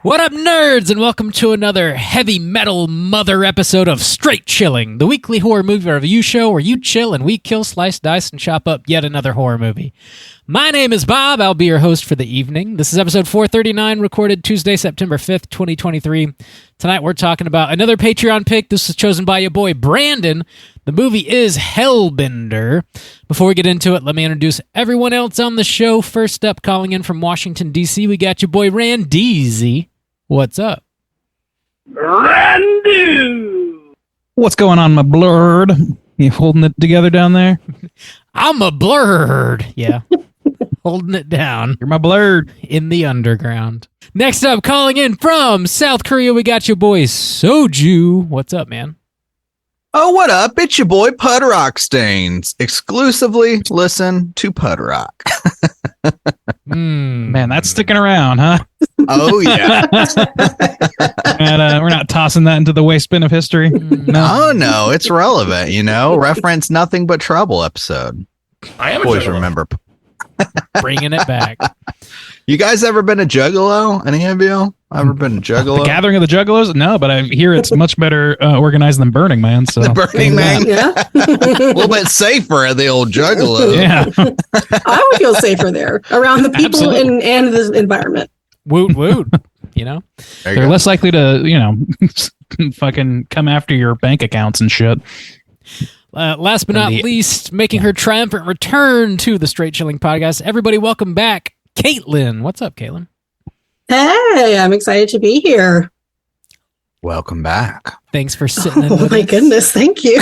What up, nerds, and welcome to another heavy metal mother episode of Straight Chilling, the weekly horror movie review show where you chill and we kill, slice, dice, and chop up yet another horror movie. My name is Bob. I'll be your host for the evening. This is episode 439, recorded Tuesday, September 5th, 2023. Tonight we're talking about another Patreon pick. This was chosen by your boy Brandon. The movie is Hellbender. Before we get into it, let me introduce everyone else on the show. First up, calling in from Washington, D.C., we got your boy Randeezy. What's up? Randy! What's going on, my blurred? You holding it together down there? I'm a blurred. Yeah. Holding it down. You're my blurred. In the underground. Next up, calling in from South Korea, we got your boy Soju. What's up, man? Oh, what up? It's your boy Pud Rock Stains. Exclusively listen to Pud Rock. Man, that's sticking around, huh? Oh, yeah. And, we're not tossing that into the waste bin of history. No, it's relevant, you know? Reference Nothing But Trouble episode. I am always remember. Bringing it back. You guys ever been a juggalo? Any of you ever been a juggalo? The Gathering of the Juggalos? No, but I hear it's much better organized than Burning Man. So. The Burning Man? Yeah. A little bit safer at the old juggalo. Yeah. I would feel safer there around the people and the environment. Woot, woot. You know? They're less likely to, fucking come after your bank accounts and shit. Last but not least, making her triumphant return to the Straight Chilling podcast. Everybody, welcome back, Caitlin. What's up, Caitlin? Hey, I'm excited to be here. Welcome back. Thanks for sitting in. Oh my goodness, thank you.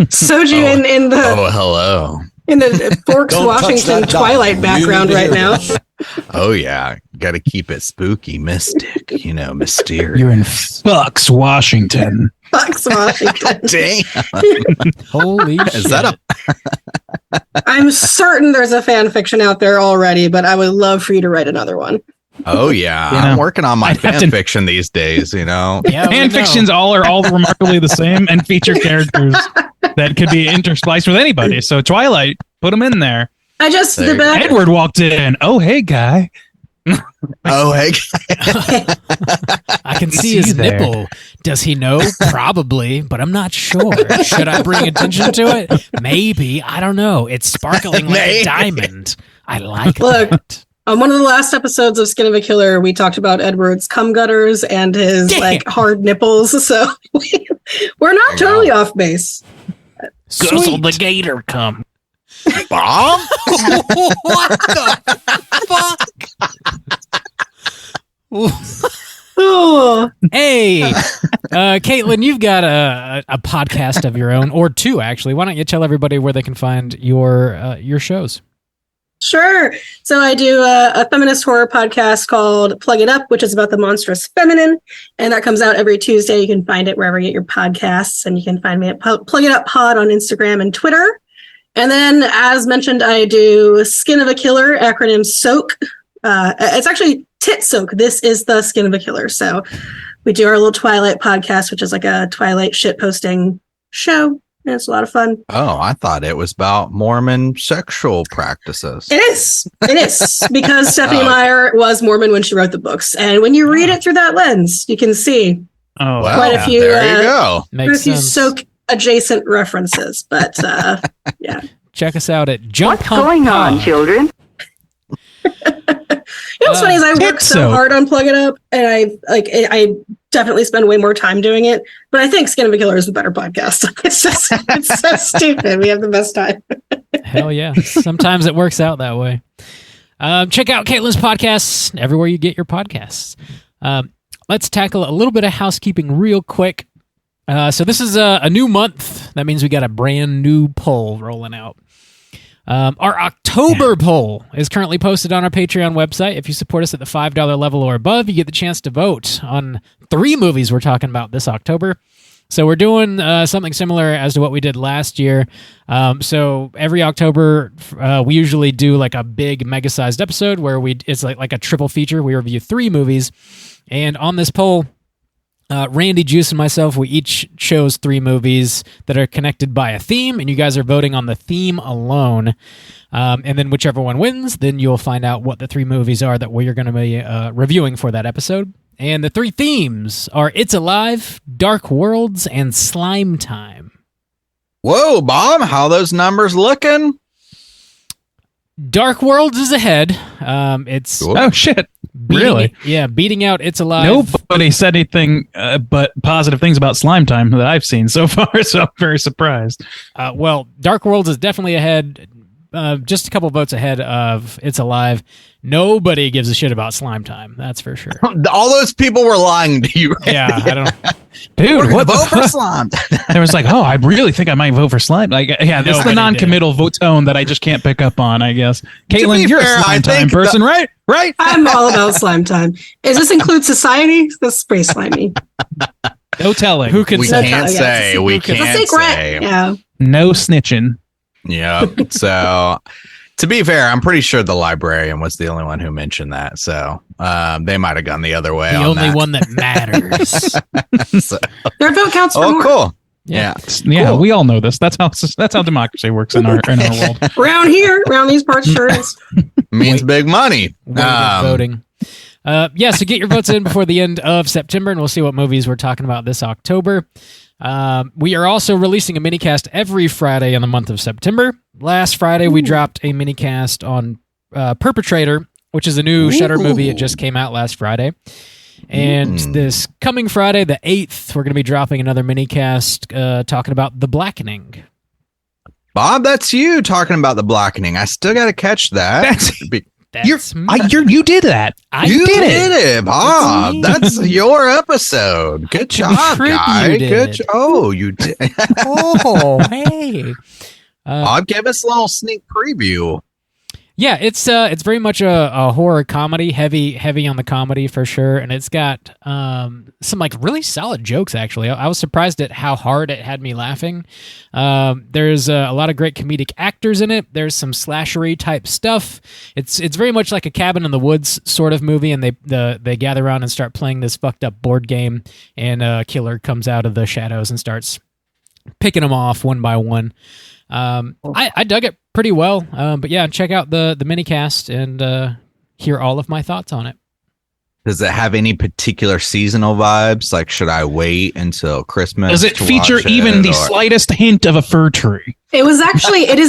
Soju in the hello. In the Forks, Washington Twilight background right now. Oh yeah, got to keep it spooky, mystic, mysterious. You're in Fucks, Washington. Fucks, Washington. Damn. Holy shit. Is that I'm certain there's a fan fiction out there already, but I would love for you to write another one. Oh yeah, I'm working on my fan fiction these days. Yeah, fan fictions are all remarkably the same and feature characters that could be interspliced with anybody. So Twilight, put them in there. Edward walked in. Oh hey guy. Oh hey. I can see his nipple. Does he know? Probably, but I'm not sure. Should I bring attention to it? Maybe. I don't know. It's sparkling like a diamond. I like it. On one of the last episodes of Skin of a Killer, we talked about Edward's cum gutters and his hard nipples. So we're not totally off base. Guzzle the gator cum. Bob? What the fuck? Oh. Hey, Caitlin, you've got a podcast of your own, or two actually. Why don't you tell everybody where they can find your shows? Sure. So I do a feminist horror podcast called Plug It Up, which is about the monstrous feminine. And that comes out every Tuesday. You can find it wherever you get your podcasts. And you can find me at Plug It Up Pod on Instagram and Twitter. And then, as mentioned, I do Skin of a Killer, acronym SOAK. It's actually Tit Soak. This is the Skin of a Killer. So we do our little Twilight podcast, which is like a Twilight shit posting show. And it's a lot of fun. Oh, I thought it was about Mormon sexual practices. It is. Because Stephanie Meyer was Mormon when she wrote the books. And when you read it through that lens, you can see quite a few, there you go. Makes sense. Soak adjacent references. But yeah. Check us out at Jump What's going on, children? What's funny is I work so hard on Plug It Up, and I definitely spend way more time doing it. But I think Skin of a Killer is the better podcast. It's so stupid. We have the best time. Hell yeah! Sometimes it works out that way. Check out Caitlin's podcasts everywhere you get your podcasts. Let's tackle a little bit of housekeeping real quick. So this is a new month. That means we got a brand new poll rolling out. Our October poll is currently posted on our Patreon website. If you support us at the $5 level or above, you get the chance to vote on 3 movies we're talking about this October. So we're doing something similar as to what we did last year. So every October, we usually do like a big mega-sized episode where it's like a triple feature. We review 3 movies. And on this poll, Randy, Juice, and myself, we each chose 3 movies that are connected by a theme, and you guys are voting on the theme alone. And then whichever one wins, then you'll find out what the 3 movies are that we're going to be reviewing for that episode. And the 3 themes are It's Alive, Dark Worlds, and Slime Time. Whoa, Bob, how those numbers looking? Dark Worlds is ahead. It's Oh, shit. Really? Beating out It's Alive. Nobody said anything but positive things about Slime Time that I've seen so far, so I'm very surprised. Well, Dark Worlds is definitely ahead, just a couple votes ahead of It's Alive. Nobody gives a shit about Slime Time, that's for sure. All those people were lying to you. Yeah, I don't know. Dude, what vote the for fuck? slime? There was like, oh, I really think I might vote for Slime. Like, yeah, this is the Nobody non-committal vote tone that I just can't pick up on, I guess. Caitlin, you're fair, a Slime I Time think person, right? Right? I'm all about slime time. Does this include society? This is pretty slimy. No telling. Who can We say? can't say. We It's a can't secret. say. Yeah. No snitching. Yeah. So, to be fair, I'm pretty sure the librarian was the only one who mentioned that. So, they might have gone the other way. The on only that. one that matters. So- Their vote counts for more. cool. Yeah. Yeah, Cool. we all know this. That's how democracy works in our world. Around here, around these parts, sure is. Means big money. Voting. So get your votes in before the end of September, and we'll see what movies we're talking about this October. We are also releasing a minicast every Friday in the month of September. Last Friday, we dropped a minicast on Perpetrator, which is a new Shudder movie. It just came out last Friday. And this coming Friday, the 8th, we're going to be dropping another minicast talking about The Blackening. Bob, that's you talking about The Blackening. I still got to catch that. That's You did that. You did did it, Bob. That's your episode. Good job, guy. Contributed. Good job. Oh, you did. Oh, hey. Bob, give us a little sneak preview. Yeah, it's very much a horror comedy, heavy on the comedy for sure, and it's got some like really solid jokes actually. I was surprised at how hard it had me laughing. There's a lot of great comedic actors in it. There's some slashery type stuff. It's very much like a cabin in the woods sort of movie, and they gather around and start playing this fucked up board game, and a killer comes out of the shadows and starts picking them off one by one. I dug it pretty well, but yeah, check out the minicast and hear all of my thoughts on it. Does it have any particular seasonal vibes? Like, should I wait until Christmas? Does it to feature watch even it, the or- slightest hint of a fir tree? It is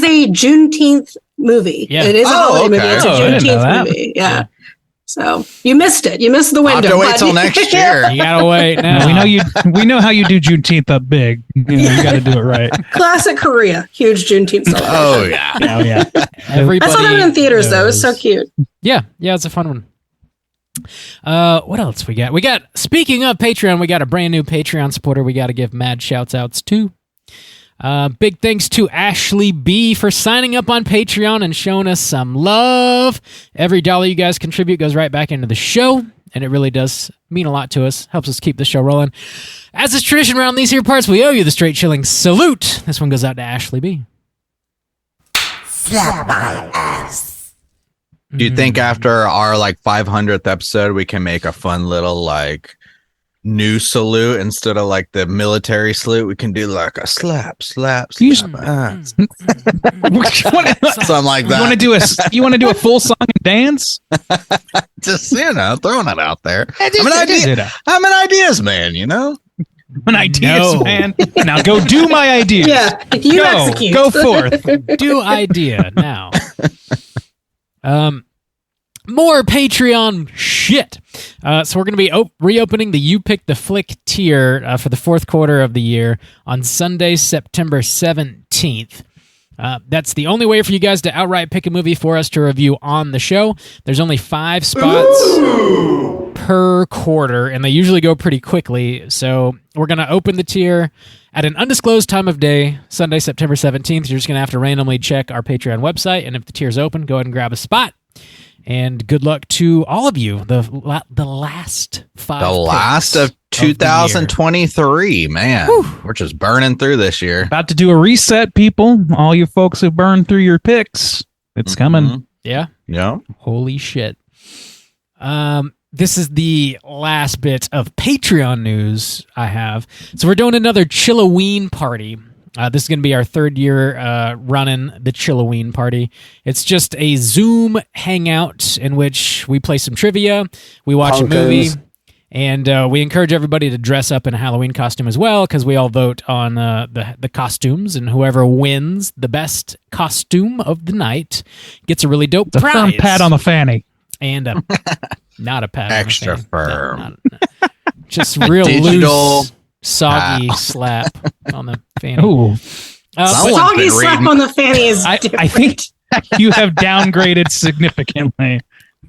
a Juneteenth movie. Yeah. It is a holiday movie. It's a Oh, I didn't know Juneteenth that. movie. Yeah. So you missed it. You missed the I'll have window. to wait but- till next year. You gotta wait now. We know how you do Juneteenth up big. You got to do it right. Classic Korea. Huge Juneteenth celebration. Oh, yeah. Oh yeah. Everybody I saw that in theaters though. It was so knows. cute. Yeah, it's a fun one. What else we got? Speaking of Patreon, we got a brand new Patreon supporter we got to give mad shouts outs to. Big thanks to Ashley B for signing up on Patreon and showing us some love. Every dollar you guys contribute goes right back into the show, and it really does mean a lot to us. Helps us keep the show rolling. As is tradition around these here parts, we owe you the straight chilling salute. This one goes out to Ashley B. Slap my ass. Do you think after our like 500th episode, we can make a fun little like new salute instead of like the military salute? We can do like a slap. You Something like You want that. to do a full song and dance? Just, throwing it out there. I'm I'm an ideas man, an ideas No. man. Now go do my ideas. Yeah. You execute. Go forth. Do idea now. More Patreon shit. So we're going to be reopening the You Pick the Flick tier for the fourth quarter of the year on Sunday, September 17th. That's the only way for you guys to outright pick a movie for us to review on the show. There's only 5 spots per quarter, and they usually go pretty quickly. So we're going to open the tier at an undisclosed time of day, Sunday, September 17th. You're just going to have to randomly check our Patreon website, and if the tier's open, go ahead and grab a spot. And good luck to all of you. The last 5 The last picks of 2023, man. We're just burning through this year. About to do a reset, people. All you folks who burned through your picks. It's coming. Yeah. Yeah. Holy shit. this is the last bit of Patreon news I have. So we're doing another Chilloween party. This is going to be our third year running the Chilloween party. It's just a Zoom hangout in which we play some trivia, we watch a movie, and we encourage everybody to dress up in a Halloween costume as well, because we all vote on the costumes, and whoever wins the best costume of the night gets a really dope The prize. firm pat on the fanny. And not a pat. Extra on the fanny. firm. No, just real Digital loose, soggy slap on the fanny. Ooh, Someone's Soggy been slap reading- on the fanny is different. I think you have downgraded significantly.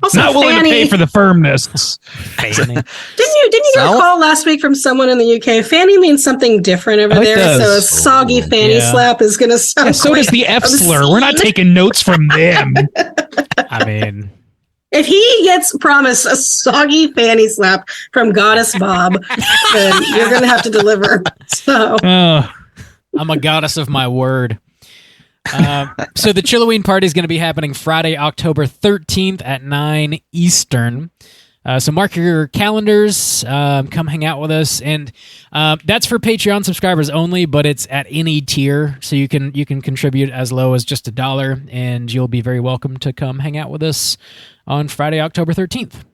Also, Not willing to fanny. pay for the firmness. Fanny. Didn't you get a call last week from someone in the UK? Fanny means something different over Oh, it there, does. so a soggy fanny Yeah. slap is going to sound. Yeah, so quite does the F slur. obscene. We're not taking notes from them. I mean, If he gets promised a soggy fanny slap from Goddess Bob, then you're going to have to deliver. So I'm a goddess of my word. So the Chilloween party is going to be happening Friday, October 13th at 9 Eastern. So mark your calendars, come hang out with us, and that's for Patreon subscribers only, but it's at any tier, so you can contribute as low as just $1, and you'll be very welcome to come hang out with us on Friday, October 13th.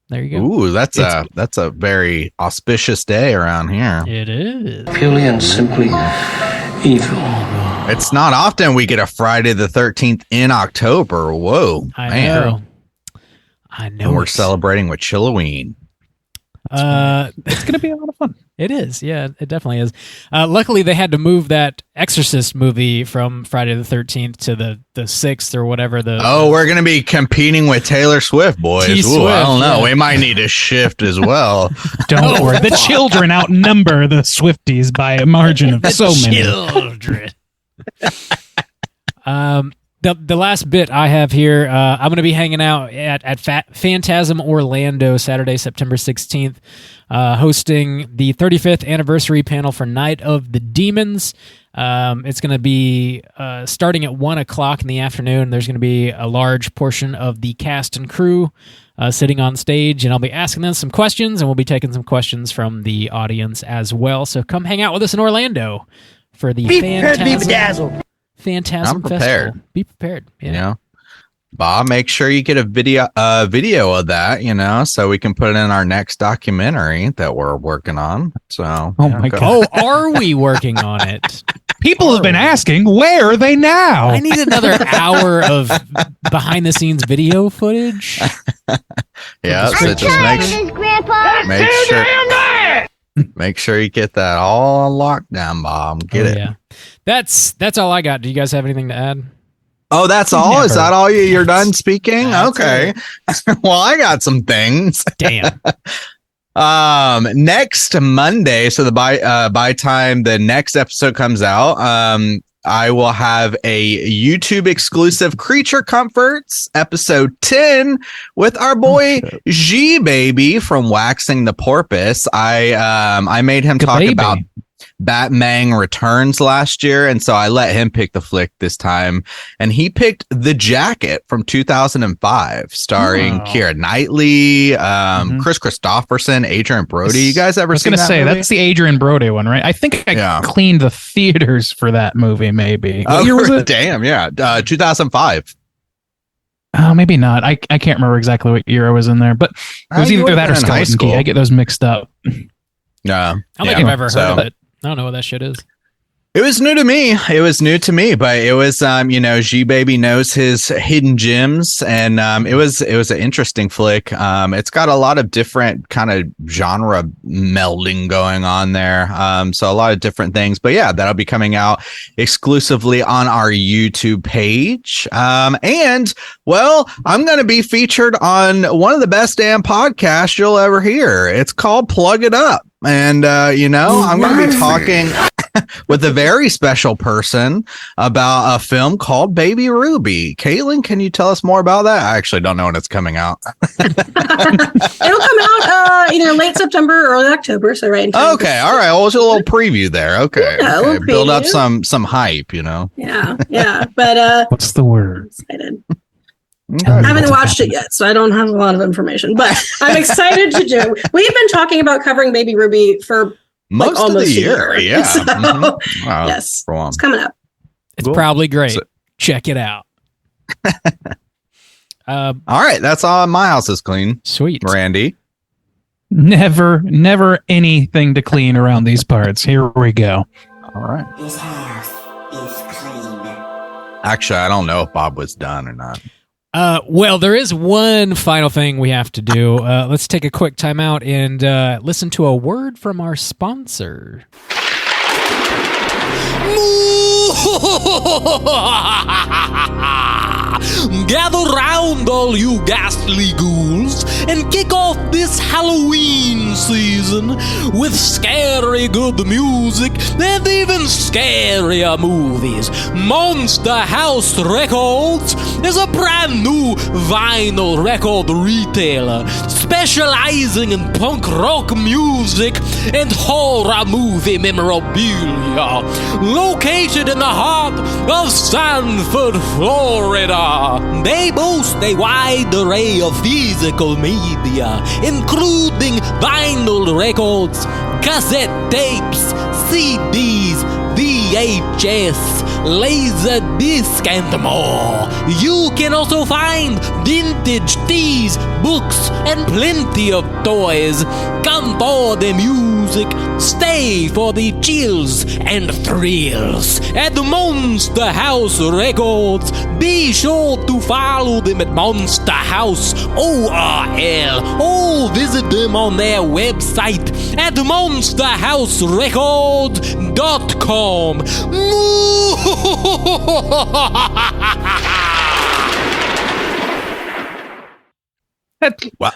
There you go. Ooh, that's a very auspicious day around here. It is. Purely and simply evil. It's not often we get a Friday the 13th in October. Whoa, I man. know. I know. And we're it. celebrating with Chilloween. it's going to be a lot of fun. It is. Yeah, it definitely is. Luckily, they had to move that Exorcist movie from Friday the 13th to the 6th or whatever. Oh, we're going to be competing with Taylor Swift, boys. Ooh, I don't know. yeah. We might need to shift as well. Don't worry. The children outnumber the Swifties by a margin of so many. Children. The last bit I have here, I'm going to be hanging out at Phantasm Orlando Saturday, September 16th, hosting the 35th anniversary panel for Night of the Demons. It's going to be starting at 1 o'clock in the afternoon. There's going to be a large portion of the cast and crew sitting on stage, and I'll be asking them some questions, and we'll be taking some questions from the audience as well. So come hang out with us in Orlando for the Phantasm I'm prepared. Festival. Be prepared. Yeah. You know, Bob, make sure you get a video of that, so we can put it in our next documentary that we're working on. So, Oh my God. Oh, are we working on it? People have been asking, where are they now? I need another hour of behind the scenes video footage. yeah, so just make sure you get that all on lockdown, Bob. Get it. Yeah. That's all I got. Do you guys have anything to add? Oh, that's all? Is that all you're done speaking? That's Okay. Well, I got some things. Damn. Next Monday, so by time the next episode comes out, I will have a YouTube exclusive Creature Comforts episode 10 with our boy G Baby from Waxing the Porpoise. I made him talk about Batman Returns last year, and so I let him pick the flick this time, and he picked The Jacket from 2005, starring Keira Knightley, Chris Christopherson, Adrian Brody. You guys ever seen that movie? That's the Adrian Brody one, right? I think I cleaned the theaters for that movie, maybe. What year was it? Damn, yeah. 2005. Oh, maybe not. I can't remember exactly what year I was in there, but it was You either would've that or been in high Skeleton Key. school. I get those mixed up. Yeah. I don't think I've ever heard of it. I don't know what that shit is. It was new to me, but it was, G Baby knows his hidden gems, and it was an interesting flick. It's got a lot of different kind of genre melding going on there. So a lot of different things, but yeah, that'll be coming out exclusively on our YouTube page. And well, I'm going to be featured on one of the best damn podcasts you'll ever hear. It's called Plug It Up. And, I'm going to be talking with a very special person about a film called Baby Ruby. Caitlin, can you tell us more about that? I actually don't know when it's coming out. It'll come out either late September or early October. So right in time. Okay. All right. Well, it's a little preview there. Okay. Yeah, a okay. little Build up preview. some hype, Yeah. But What's the word? excited. I haven't watched it yet, so I don't have a lot of information, but I'm excited to do. We've been talking about covering Baby Ruby for most of the year. Yeah. So, Wow. yes, it's coming up. It's probably great. Check it out. All right. That's all. My house is clean. Sweet. Randy. Never anything to clean around these parts. Here we go. All right. This house is clean. Actually, I don't know if Bob was done or not. Well, there is one final thing we have to do. Let's take a quick time out and listen to a word from our sponsor. Gather round, all you ghastly ghouls, and kick off this Halloween season with scary good music and even scarier movies. Monster House Records is a brand new vinyl record retailer specializing in punk rock music and horror movie memorabilia. Located in the heart of Sanford, Florida, they boast a wide array of physical media, including vinyl records, cassette tapes, CDs, VHS, Laserdisc, and more. You can also find vintage tees, books, and plenty of toys. Come for the music, stay for the chills and thrills. At the Monster House Records, be sure to follow them at Monster House ORL or visit them on their website at monsterhouserecords.com.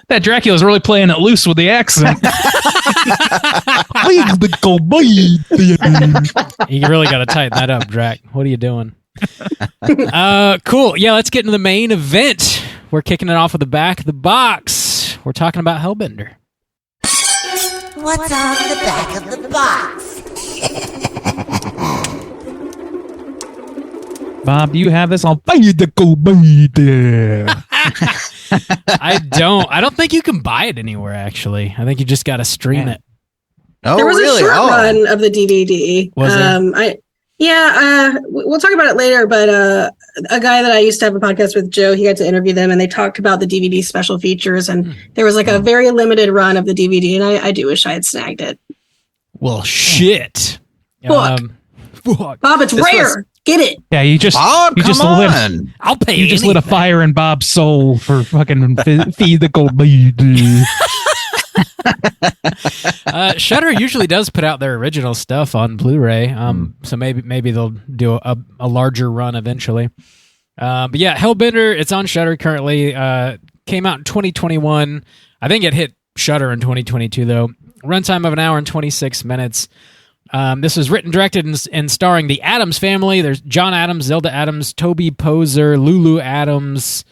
That Dracula's really playing it loose with the accent. You really got to tighten that up, Drac. What are you doing? Cool. Yeah, let's get into the main event. We're kicking it off with the back of the box. We're talking about Hellbender. What's on the back of the box? Bob, do you have this on? I don't think you can buy it anywhere, actually. I think you just got to stream it. Oh, There was really? a short run of the DVD. Was there? We'll talk about it later, but a guy that I used to have a podcast with, Joe, he got to interview them, and they talked about the DVD special features, and there was like a very limited run of the DVD, and I do wish I had snagged it. Well, shit. Fuck. Bob, it's rare. Get it. Yeah, you just Bob, you come just on. I'll pay you just lit a anything. fire in Bob's soul for fucking feed the gold. Shudder usually does put out their original stuff on Blu-ray, so maybe they'll do a larger run eventually. But yeah, Hellbender, it's on Shudder currently. Came out in 2021. I think it hit Shudder in 2022 though. Runtime of 1 hour and 26 minutes. This was written, directed, and starring the Addams family. There's John Addams, Zelda Addams, Toby Poser, Lulu Addams.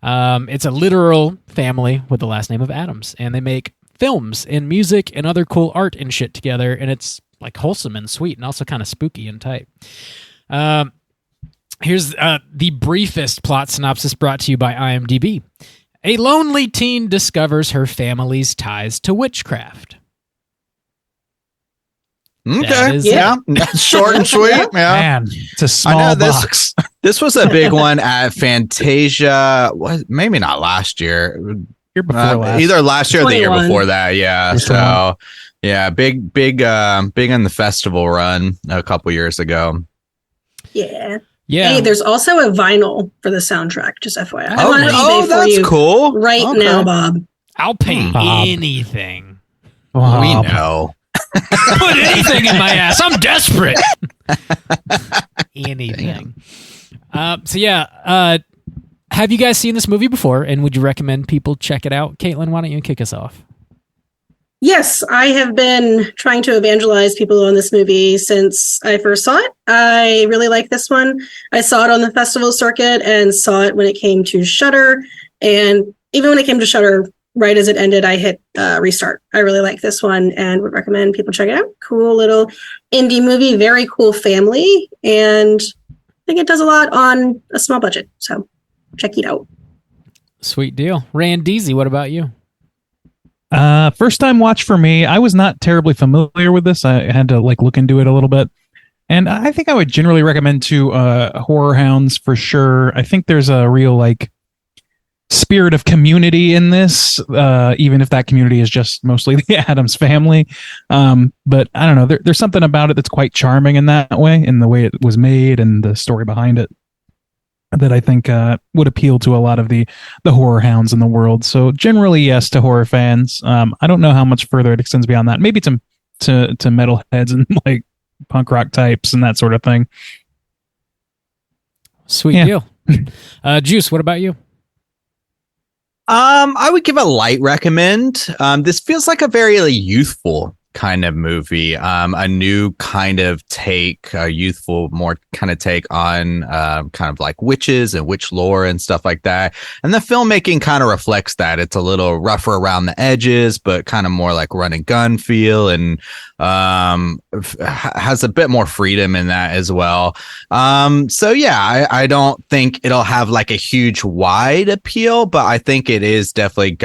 It's a literal family with the last name of Addams, and they make films and music and other cool art and shit together, and it's like wholesome and sweet and also kind of spooky and tight. Here's the briefest plot synopsis brought to you by IMDb. A lonely teen discovers her family's ties to witchcraft. Okay. is Yeah. Short and sweet. Yeah. Man, it's a small I know box. This was a big one at Fantasia. Maybe not last year. Year before last. Either last year or the year 21. before that. Yeah. So, yeah, big on the festival run a couple years ago. Yeah. Yeah. Hey, there's also a vinyl for the soundtrack, just FYI. I'm on eBay for that's you cool. right Okay. now, Bob. I'll pay Bob. anything. Bob. We know. Put anything in my ass. I'm desperate. Anything. So yeah, have you guys seen this movie before? And would you recommend people check it out? Caitlin, why don't you kick us off? Yes, I have been trying to evangelize people on this movie since I first saw it. I really like this one. I saw it on the festival circuit and saw it when it came to Shudder. And even when it came to Shudder, right as it ended, I hit restart. I really like this one and would recommend people check it out. Cool little indie movie, very cool family. And I think it does a lot on a small budget. So check it out. Sweet deal. Randeezy, what about you? First time watch for me. I was not terribly familiar with this. I had to look into it a little bit. And I think I would generally recommend to Horror Hounds for sure. I think there's a real spirit of community in this, even if that community is just mostly the Addams family. But I don't know, there's something about it that's quite charming in that way, in the way it was made and the story behind it, that I think would appeal to a lot of the horror hounds in the world. So generally, yes, to horror fans. I don't know how much further it extends beyond that. Maybe to metalheads and punk rock types and that sort of thing. Sweet deal. Juice, what about you? I would give a light recommend. This feels like a very youthful kind of movie, a new kind of take, a youthful more kind of take on kind of witches and witch lore and stuff like that. And the filmmaking kind of reflects that. It's a little rougher around the edges, but kind of more run and gun feel, and has a bit more freedom in that as well. So yeah, I don't think it'll have a huge wide appeal, but I think it is definitely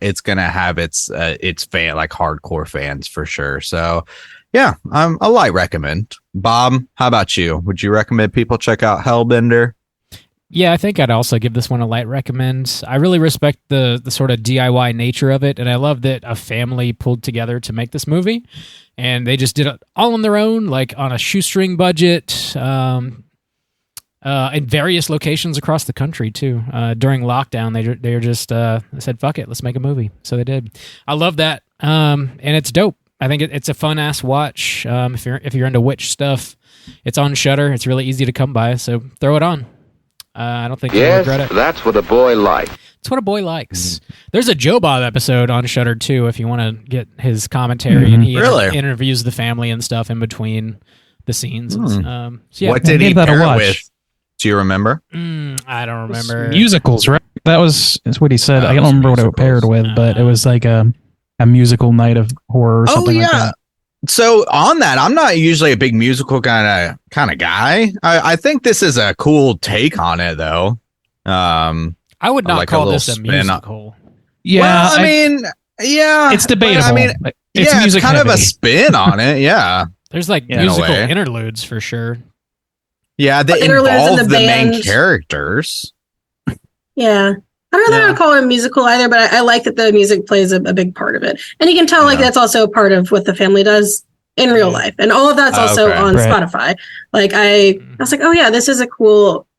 it's gonna have its fan, hardcore fans for sure. So yeah, a light recommend. Bob, how about you? Would you recommend people check out Hellbender? Yeah, I think I'd also give this one a light recommend. I really respect the sort of DIY nature of it, and I love that a family pulled together to make this movie, and they just did it all on their own, on a shoestring budget, in various locations across the country too. During lockdown, they were just said, "Fuck it, let's make a movie." So they did. I love that, and it's dope. I think it's a fun ass watch. If you're into witch stuff, it's on Shudder. It's really easy to come by, so throw it on. I don't think you'll regret it. That's what a boy likes. It's what a boy likes. There's a Joe Bob episode on Shudder too, if you want to get his commentary, and he interviews the family and stuff in between the scenes. So yeah. What did he pair it with? Do you remember? I don't remember. Musicals, right? That's what he said. I don't remember what it paired with, but it was a musical night of horror or something like that. So on that, I'm not usually a big musical kind of guy. I think this is a cool take on it, though. I would not call this a musical. Yeah, well, I mean, it's debatable. I mean, it's music kind heavy. of a spin on it. Yeah, there's musical interludes for sure. Yeah, they involve the main characters. Yeah. I don't know that I would call it a musical either, but I like that the music plays a big part of it. And you can tell that's also a part of what the family does in real life. And all of that's also on Spotify. I was like, oh yeah, this is I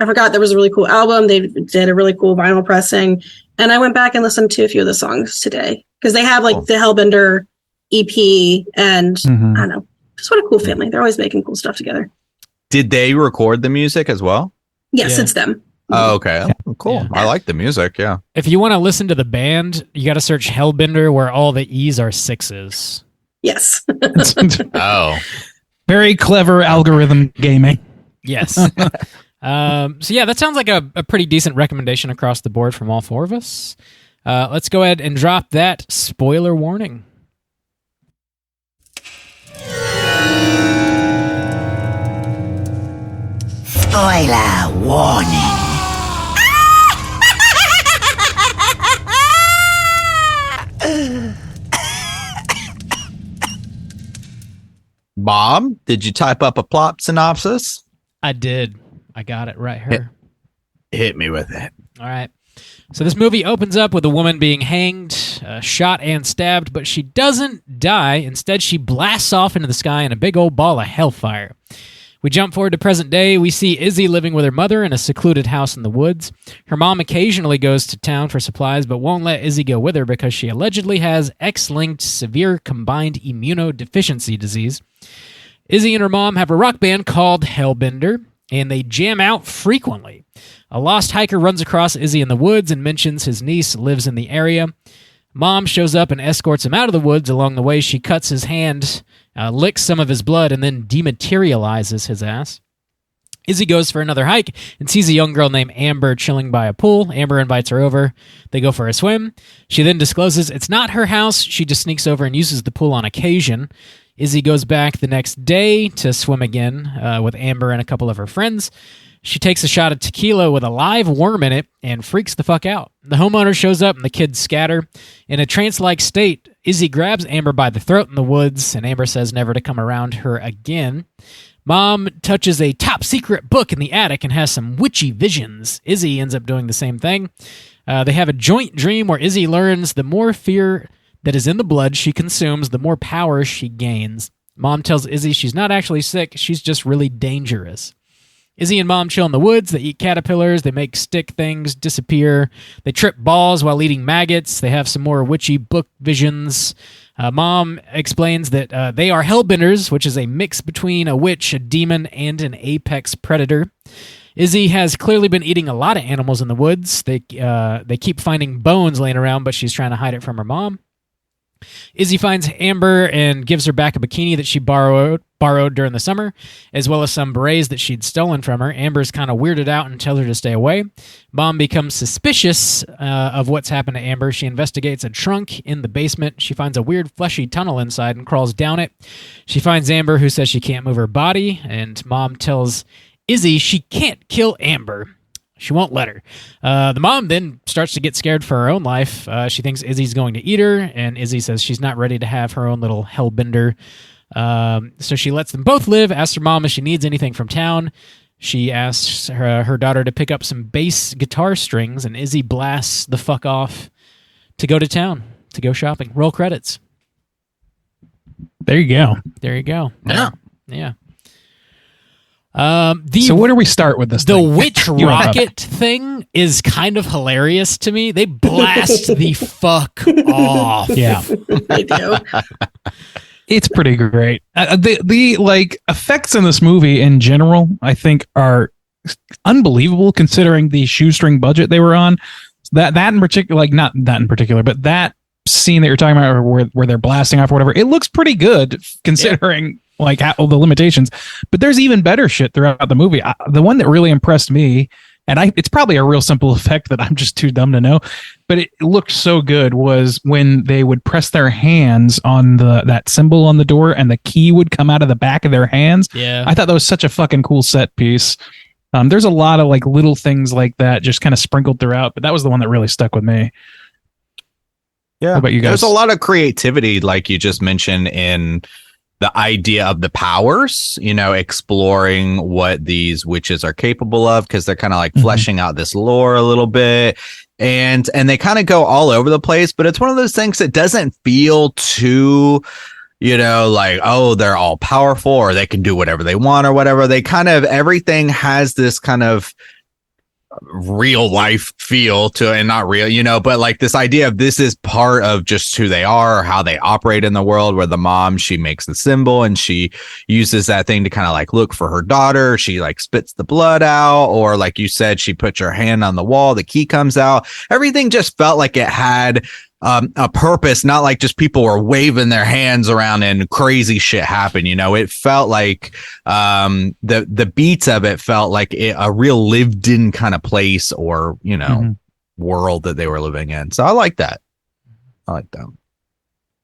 forgot there was a really cool album. They did a really cool vinyl pressing. And I went back and listened to a few of the songs today because they have the Hellbender EP and I don't know, just what a cool family. They're always making cool stuff together. Did they record the music as well? Yes, it's them. Oh, okay. Cool. Yeah. I like the music, yeah. If you want to listen to the band, you got to search Hellbender where all the E's are 6s. Yes. Oh. Very clever algorithm gaming. Yes. So yeah, that sounds like a pretty decent recommendation across the board from all four of us. Let's go ahead and drop that spoiler warning. Spoiler warning. Bob, did you type up a plot synopsis? I did. I got it right here. Hit me with it. All right. So this movie opens up with a woman being hanged, shot and stabbed, but she doesn't die. Instead, she blasts off into the sky in a big old ball of hellfire. We jump forward to present day. We see Izzy living with her mother in a secluded house in the woods. Her mom occasionally goes to town for supplies, but won't let Izzy go with her because she allegedly has X-linked severe combined immunodeficiency disease. Izzy and her mom have a rock band called Hellbender, and they jam out frequently. A lost hiker runs across Izzy in the woods and mentions his niece lives in the area. Mom shows up and escorts him out of the woods. Along the way, she cuts his hand, licks some of his blood, and then dematerializes his ass. Izzy goes for another hike and sees a young girl named Amber chilling by a pool. Amber invites her over. They go for a swim. She then discloses it's not her house. She just sneaks over and uses the pool on occasion. Izzy goes back the next day to swim again with Amber and a couple of her friends. She takes a shot of tequila with a live worm in it and freaks the fuck out. The homeowner shows up and the kids scatter. In a trance-like state, Izzy grabs Amber by the throat in the woods, and Amber says never to come around her again. Mom touches a top-secret book in the attic and has some witchy visions. Izzy ends up doing the same thing. They have a joint dream where Izzy learns the more fear that is in the blood she consumes, the more power she gains. Mom tells Izzy she's not actually sick, she's just really dangerous. Izzy and Mom chill in the woods. They eat caterpillars. They make stick things disappear. They trip balls while eating maggots. They have some more witchy book visions. Mom explains that they are Hellbenders, which is a mix between a witch, a demon, and an apex predator. Izzy has clearly been eating a lot of animals in the woods. They keep finding bones laying around, but she's trying to hide it from her mom. Izzy finds Amber and gives her back a bikini that she borrowed during the summer, as well as some berets that she'd stolen from her. Amber's kind of weirded out and tells her to stay away. Mom becomes suspicious of what's happened to Amber. She investigates a trunk in the basement. She finds a weird fleshy tunnel inside and crawls down it. She finds Amber, who says she can't move her body, and Mom tells Izzy she can't kill Amber. She won't let her. The mom then starts to get scared for her own life. She thinks Izzy's going to eat her, and Izzy says she's not ready to have her own little hellbender. So she lets them both live, asks her mom if she needs anything from town. She asks her daughter to pick up some bass guitar strings, and Izzy blasts the fuck off to go to town, to go shopping. Roll credits. There you go. There you go. Yeah. Yeah. So where do we start with this? The witch rocket thing is kind of hilarious to me. They blast the fuck off. Yeah, They do. it's pretty great. The like effects in this movie in general, I think, are unbelievable considering the shoestring budget they were on. That in particular, like not that in particular, but that scene that you're talking about where they're blasting off or whatever, it looks pretty good considering. Yeah. Like all the limitations, but there's even better shit throughout the movie. The one that really impressed me, and it's probably a real simple effect that I'm just too dumb to know, but it looked so good, was when they would press their hands on that symbol on the door and the key would come out of the back of their hands. Yeah, I thought that was such a fucking cool set piece. There's a lot of like little things like that just kind of sprinkled throughout, but that was the one that really stuck with me. Yeah, how about you guys? There's a lot of creativity, like you just mentioned, in the idea of the powers, exploring what these witches are capable of, because they're kind of like fleshing out this lore a little bit, and they kind of go all over the place, but it's one of those things that doesn't feel too, like, oh, they're all powerful or they can do whatever they want or whatever. They kind of, everything has this kind of real life feel to it, and not real, but like this idea of this is part of just who they are or how they operate in the world, where the mom, she makes the symbol and she uses that thing to kind of like look for her daughter. She like spits the blood out, or like you said, she puts her hand on the wall, the key comes out. Everything just felt like it had a purpose, not like just people were waving their hands around and crazy shit happened. It felt like the beats of it felt like a real lived in kind of place or, world that they were living in. So I like that.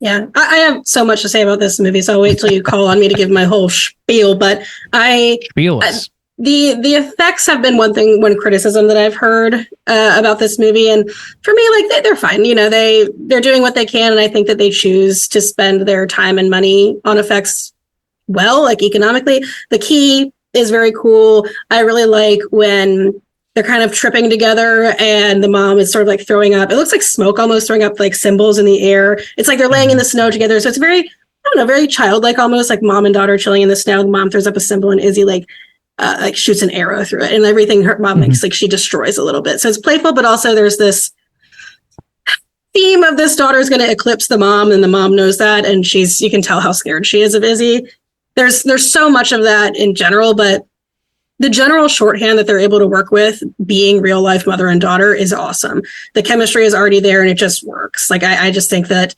Yeah, I have so much to say about this movie, so I'll wait till you call on me to give my whole spiel. But the effects have been one criticism that I've heard about this movie, and for me, like they're fine. They're doing what they can, and I think that they choose to spend their time and money on effects well, like economically. The key is very cool. I really like when they're kind of tripping together and the mom is sort of like throwing up. It looks like smoke almost, throwing up like symbols in the air. It's like they're laying in the snow together, so it's very, I don't know, very childlike almost, like mom and daughter chilling in the snow. The mom throws up a symbol and Izzy like shoots an arrow through it, and everything her mom makes, like she destroys a little bit. So it's playful, but also there's this theme of this daughter is going to eclipse the mom, and the mom knows that, and you can tell how scared she is of Izzy. There's so much of that in general, but the general shorthand that they're able to work with, being real life mother and daughter, is awesome. The chemistry is already there, and it just works. Like I just think that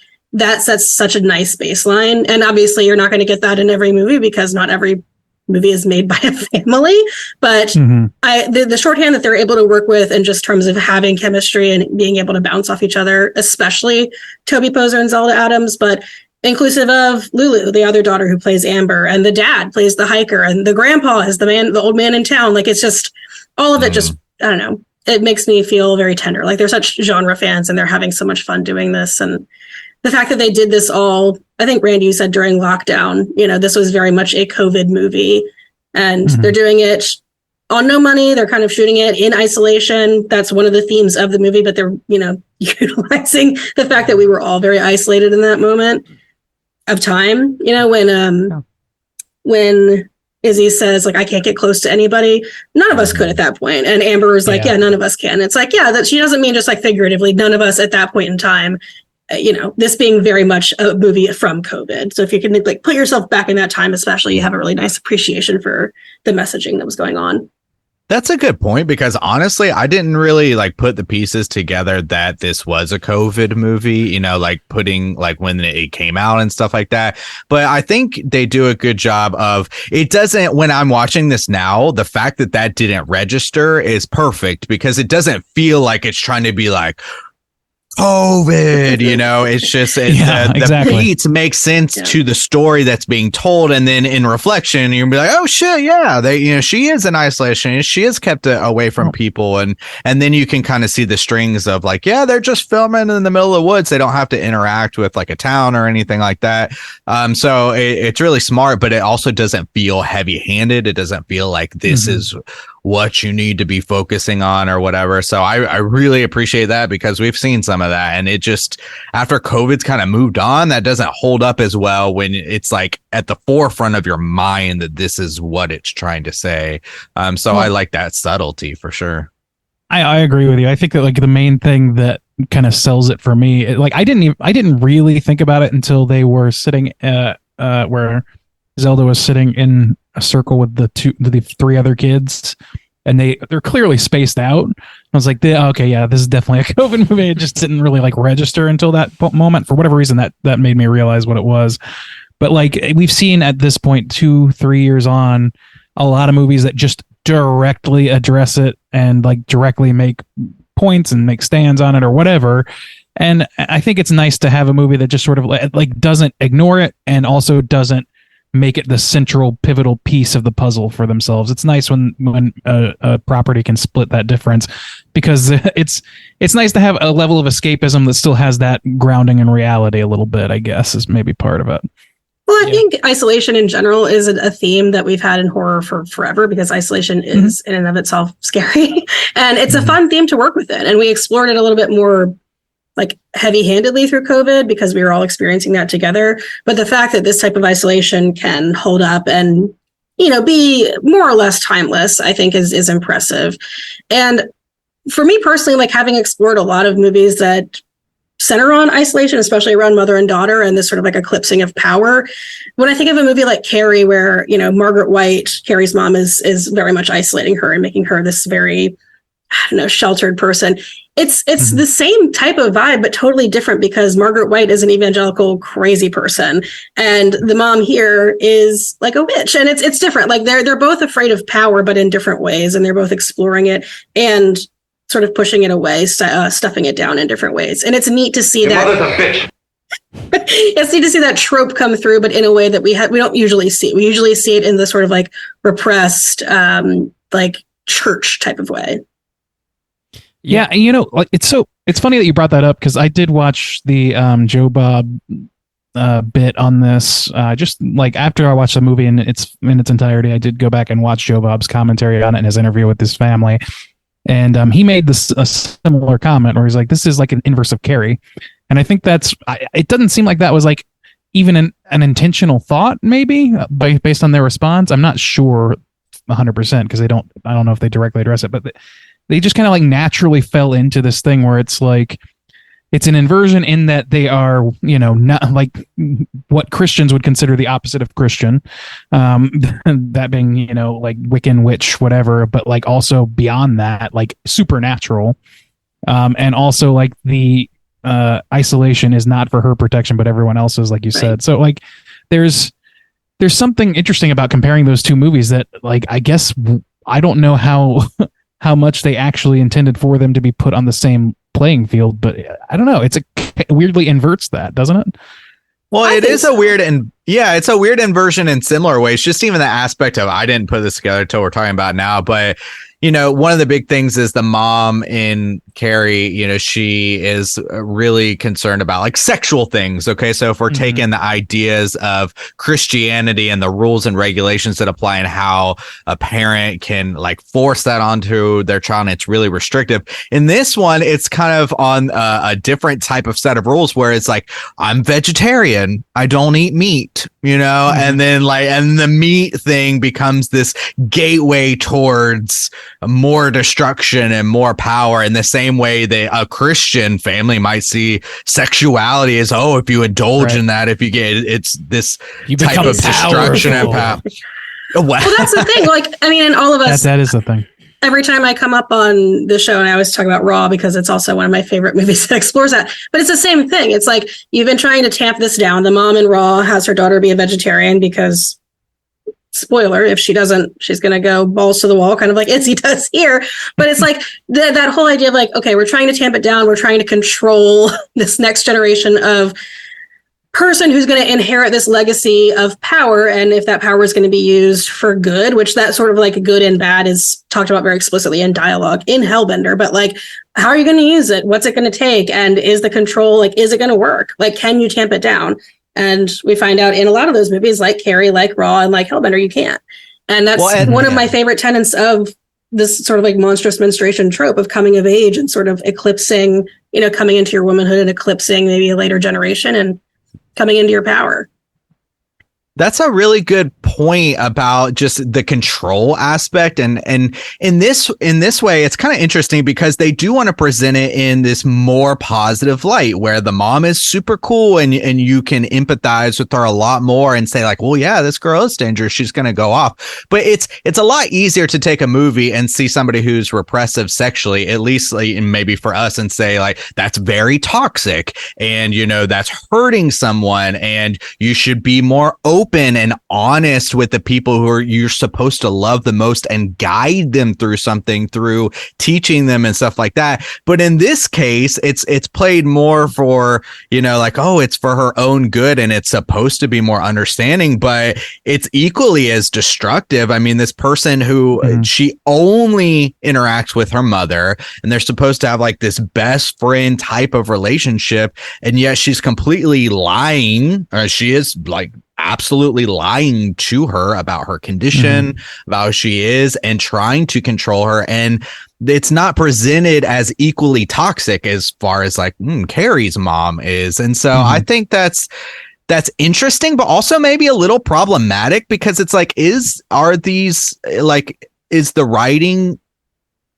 sets such a nice baseline, and obviously you're not going to get that in every movie because not every movie is made by a family, but the shorthand that they're able to work with in just terms of having chemistry and being able to bounce off each other, especially Toby Poser and Zelda Adams, but inclusive of Lulu, the other daughter who plays Amber, and the dad plays the hiker, and the grandpa is the old man in town. Like it's just, all of it just, I don't know, it makes me feel very tender. Like they're such genre fans and they're having so much fun doing this. And the fact that they did this all, I think Randy, you said during lockdown, this was very much a COVID movie, and they're doing it on no money. They're kind of shooting it in isolation. That's one of the themes of the movie, but they're, utilizing the fact that we were all very isolated in that moment of time, when Izzy says, like, I can't get close to anybody. None of us could at that point. And Amber is like, yeah, none of us can. It's like, yeah, that she doesn't mean just like figuratively, none of us at that point in time, this being very much a movie from COVID. So if you can like put yourself back in that time, especially, you have a really nice appreciation for the messaging that was going on. That's a good point, because honestly, I didn't really like put the pieces together that this was a COVID movie, like putting like when it came out and stuff like that. But I think they do a good job of it. Doesn't, when I'm watching this now, the fact that didn't register is perfect, because it doesn't feel like it's trying to be like COVID, it's just the beats make sense to the story that's being told, and then in reflection you'll be like, oh shit, yeah, she is in isolation, she is kept away from people, and then you can kind of see the strings of like, yeah, they're just filming in the middle of the woods, they don't have to interact with like a town or anything like that. So it's really smart, but it also doesn't feel heavy-handed. It doesn't feel like this is what you need to be focusing on or whatever. So I really appreciate that, because we've seen some of that, and it just, after COVID's kind of moved on, that doesn't hold up as well when it's like at the forefront of your mind that this is what it's trying to say. So I like that subtlety for sure. I agree with you. I think that like the main thing that kind of sells it for me, I didn't really think about it until they were sitting where Zelda was sitting in a circle with the three other kids, and they're clearly spaced out. I was like, okay, yeah, this is definitely a COVID movie. It just didn't really like register until that moment. For whatever reason, that made me realize what it was. But like we've seen at this point, 2-3 years on, a lot of movies that just directly address it and like directly make points and make stands on it or whatever. And I think it's nice to have a movie that just sort of like doesn't ignore it and also doesn't make it the central pivotal piece of the puzzle for themselves. It's nice when a property can split that difference, because it's nice to have a level of escapism that still has that grounding in reality a little bit, I guess, is maybe part of it. Well, I think isolation in general is a theme that we've had in horror for forever, because isolation is in and of itself scary, and it's a fun theme to work with it. And we explored it a little bit more like heavy-handedly through COVID, because we were all experiencing that together. But the fact that this type of isolation can hold up and, be more or less timeless, I think is impressive. And for me personally, like having explored a lot of movies that center on isolation, especially around mother and daughter and this sort of like eclipsing of power, when I think of a movie like Carrie, where, Margaret White, Carrie's mom, is very much isolating her and making her this very, sheltered person. It's the same type of vibe, but totally different, because Margaret White is an evangelical crazy person, and the mom here is like a witch, and it's different. Like they're both afraid of power, but in different ways, and they're both exploring it and sort of pushing it away, stuffing it down in different ways. And it's neat to see that. It's neat to see that trope come through, but in a way that we don't usually see. We usually see it in the sort of like repressed, like church type of way. Yeah, and it's funny that you brought that up, because I did watch the Joe Bob bit on this. Just like after I watched the movie in its entirety, I did go back and watch Joe Bob's commentary on it in his interview with his family, and he made a similar comment where he's like, "This is like an inverse of Carrie," and I think it doesn't seem like that was like even an intentional thought, maybe based on their response. I'm not sure 100% because I don't know if they directly address it, but they just kind of like naturally fell into this thing where it's like, it's an inversion in that they are, not like what Christians would consider the opposite of Christian. That being, like Wiccan, witch, whatever, but like also beyond that, like supernatural. And also like the isolation is not for her protection, but everyone else's, like you said. So like there's something interesting about comparing those two movies that like, I guess I don't know how much they actually intended for them to be put on the same playing field, but I don't know. It weirdly inverts that, doesn't it? Well, it's a weird inversion in similar ways. Just even the aspect of, I didn't put this together until we're talking about now, but one of the big things is the mom in Carrie, she is really concerned about like sexual things. Okay. So if we're taking the ideas of Christianity and the rules and regulations that apply and how a parent can like force that onto their child, and it's really restrictive. In this one, it's kind of on a different type of set of rules where it's like, I'm vegetarian. I don't eat meat, and then and the meat thing becomes this gateway towards more destruction and more power, in the same way that a Christian family might see sexuality as, if you indulge in that, if you get it's this type of destruction and power. Well, that's the thing. Like, I mean, and all of us, that is the thing. Every time I come up on the show, and I always talk about Raw because it's also one of my favorite movies that explores that, but it's the same thing. It's like, you've been trying to tamp this down. The mom in Raw has her daughter be a vegetarian because, spoiler, if she doesn't, she's going to go balls to the wall, kind of like Izzy does here. But it's like that whole idea of like, okay, we're trying to tamp it down. We're trying to control this next generation of person who's going to inherit this legacy of power. And if that power is going to be used for good, which that sort of like good and bad is talked about very explicitly in dialogue in Hellbender, but like, how are you going to use it? What's it going to take? And is the control, like, is it going to work? Like, can you tamp it down? And we find out in a lot of those movies, like Carrie, like Raw, and like Hellbender, you can't. And that's one of my favorite tenets of this sort of like monstrous menstruation trope of coming of age and sort of eclipsing, coming into your womanhood and eclipsing maybe a later generation and coming into your power. That's a really good point about just the control aspect. And in this way, it's kind of interesting because they do want to present it in this more positive light where the mom is super cool and you can empathize with her a lot more and say like, well, yeah, this girl is dangerous. She's going to go off. But it's a lot easier to take a movie and see somebody who's repressive sexually, at least like, maybe for us, and say like, that's very toxic and, that's hurting someone and you should be more open and honest with the people who you're supposed to love the most and guide them through something, through teaching them and stuff like that. But in this case, it's played more for, like, it's for her own good and it's supposed to be more understanding, but it's equally as destructive. I mean, this person who she only interacts with her mother and they're supposed to have like this best friend type of relationship. And yet she's completely lying. She is like absolutely lying to her about her condition, about who she is, and trying to control her. And it's not presented as equally toxic as far as like Carrie's mom is. And so I think that's interesting, but also maybe a little problematic because it's like, is the writing